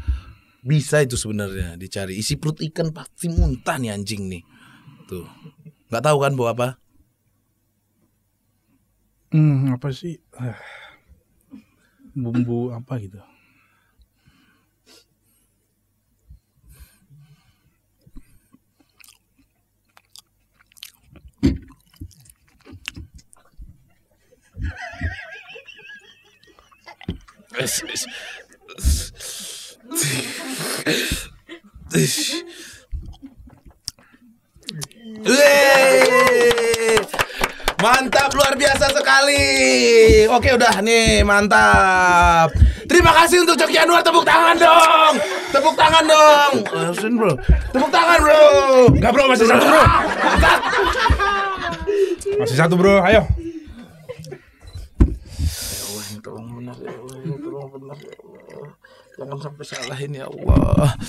Bisa itu sebenarnya dicari. Isi perut ikan pasti muntah nih anjing nih. Tuh. Nggak tahu kan bawa apa? Apa sih? Bumbu apa gitu? Mantap, luar biasa sekali. Oke, udah nih, mantap. Terima kasih untuk Coki Anwar, tepuk tangan dong. Tepuk tangan dong. Bro. Tepuk tangan, bro. Enggak bro, masih satu bro. Masih satu bro, ayo. Tolong benar ya Allah, tolong benar ya Allah. Jangan sampai salahin ya Allah.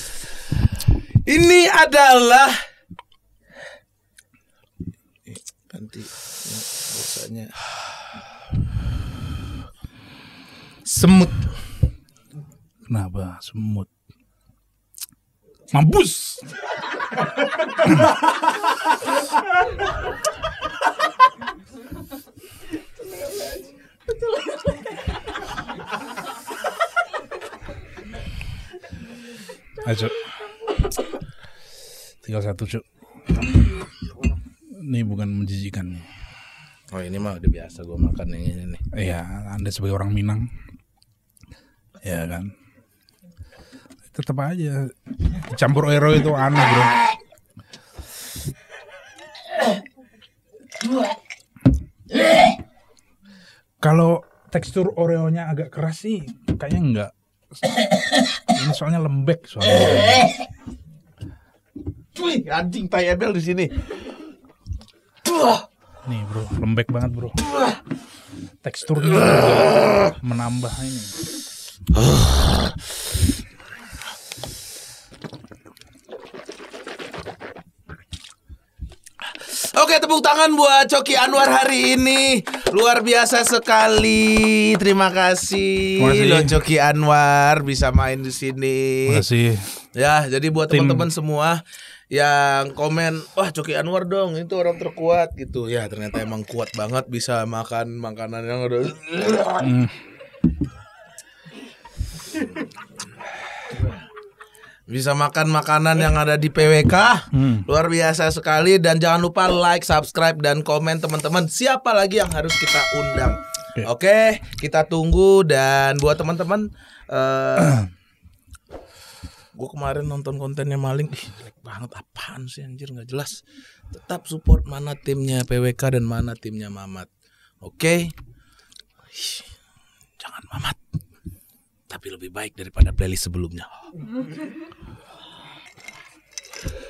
Ini adalah ganti biasanya semut. Kenapa semut? Mampus. Ayo, tinggal satu cuk. Ini bukan menjijikan nih. Oh ini mah udah biasa gue makan yang ini nih. Iya, Anda sebagai orang Minang, ya kan. Tetap aja campur Oreo itu aneh bro. Kalau tekstur Oreonya agak keras sih, kayaknya enggak. Ini soalnya lembek soalnya. Cuy, anjing tai ebel di sini. Nih bro, lembek banget bro. Teksturnya juga menambah ini. Oke, tepuk tangan buat Coki Anwar hari ini. Luar biasa sekali. Terima kasih loh Coki Anwar bisa main di sini. Terima kasih. Ya, jadi buat teman-teman semua yang komen, wah Coki Anwar dong, itu orang terkuat gitu. Ya, ternyata emang kuat banget bisa makan makanan yang udah bisa makan makanan yang ada di PWK. Luar biasa sekali. Dan jangan lupa like, subscribe, dan komen teman-teman. Siapa lagi yang harus kita undang? Oke, kita tunggu. Dan buat teman-teman, gue kemarin nonton kontennya Maling, jelek banget, apaan sih anjir, gak jelas. Tetap support mana timnya PWK dan mana timnya Mamat. Oke, jangan Mamat, tapi lebih baik daripada playlist sebelumnya.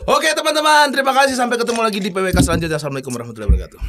Oke teman-teman, terima kasih. Sampai ketemu lagi di PWK selanjutnya. Assalamualaikum warahmatullahi wabarakatuh.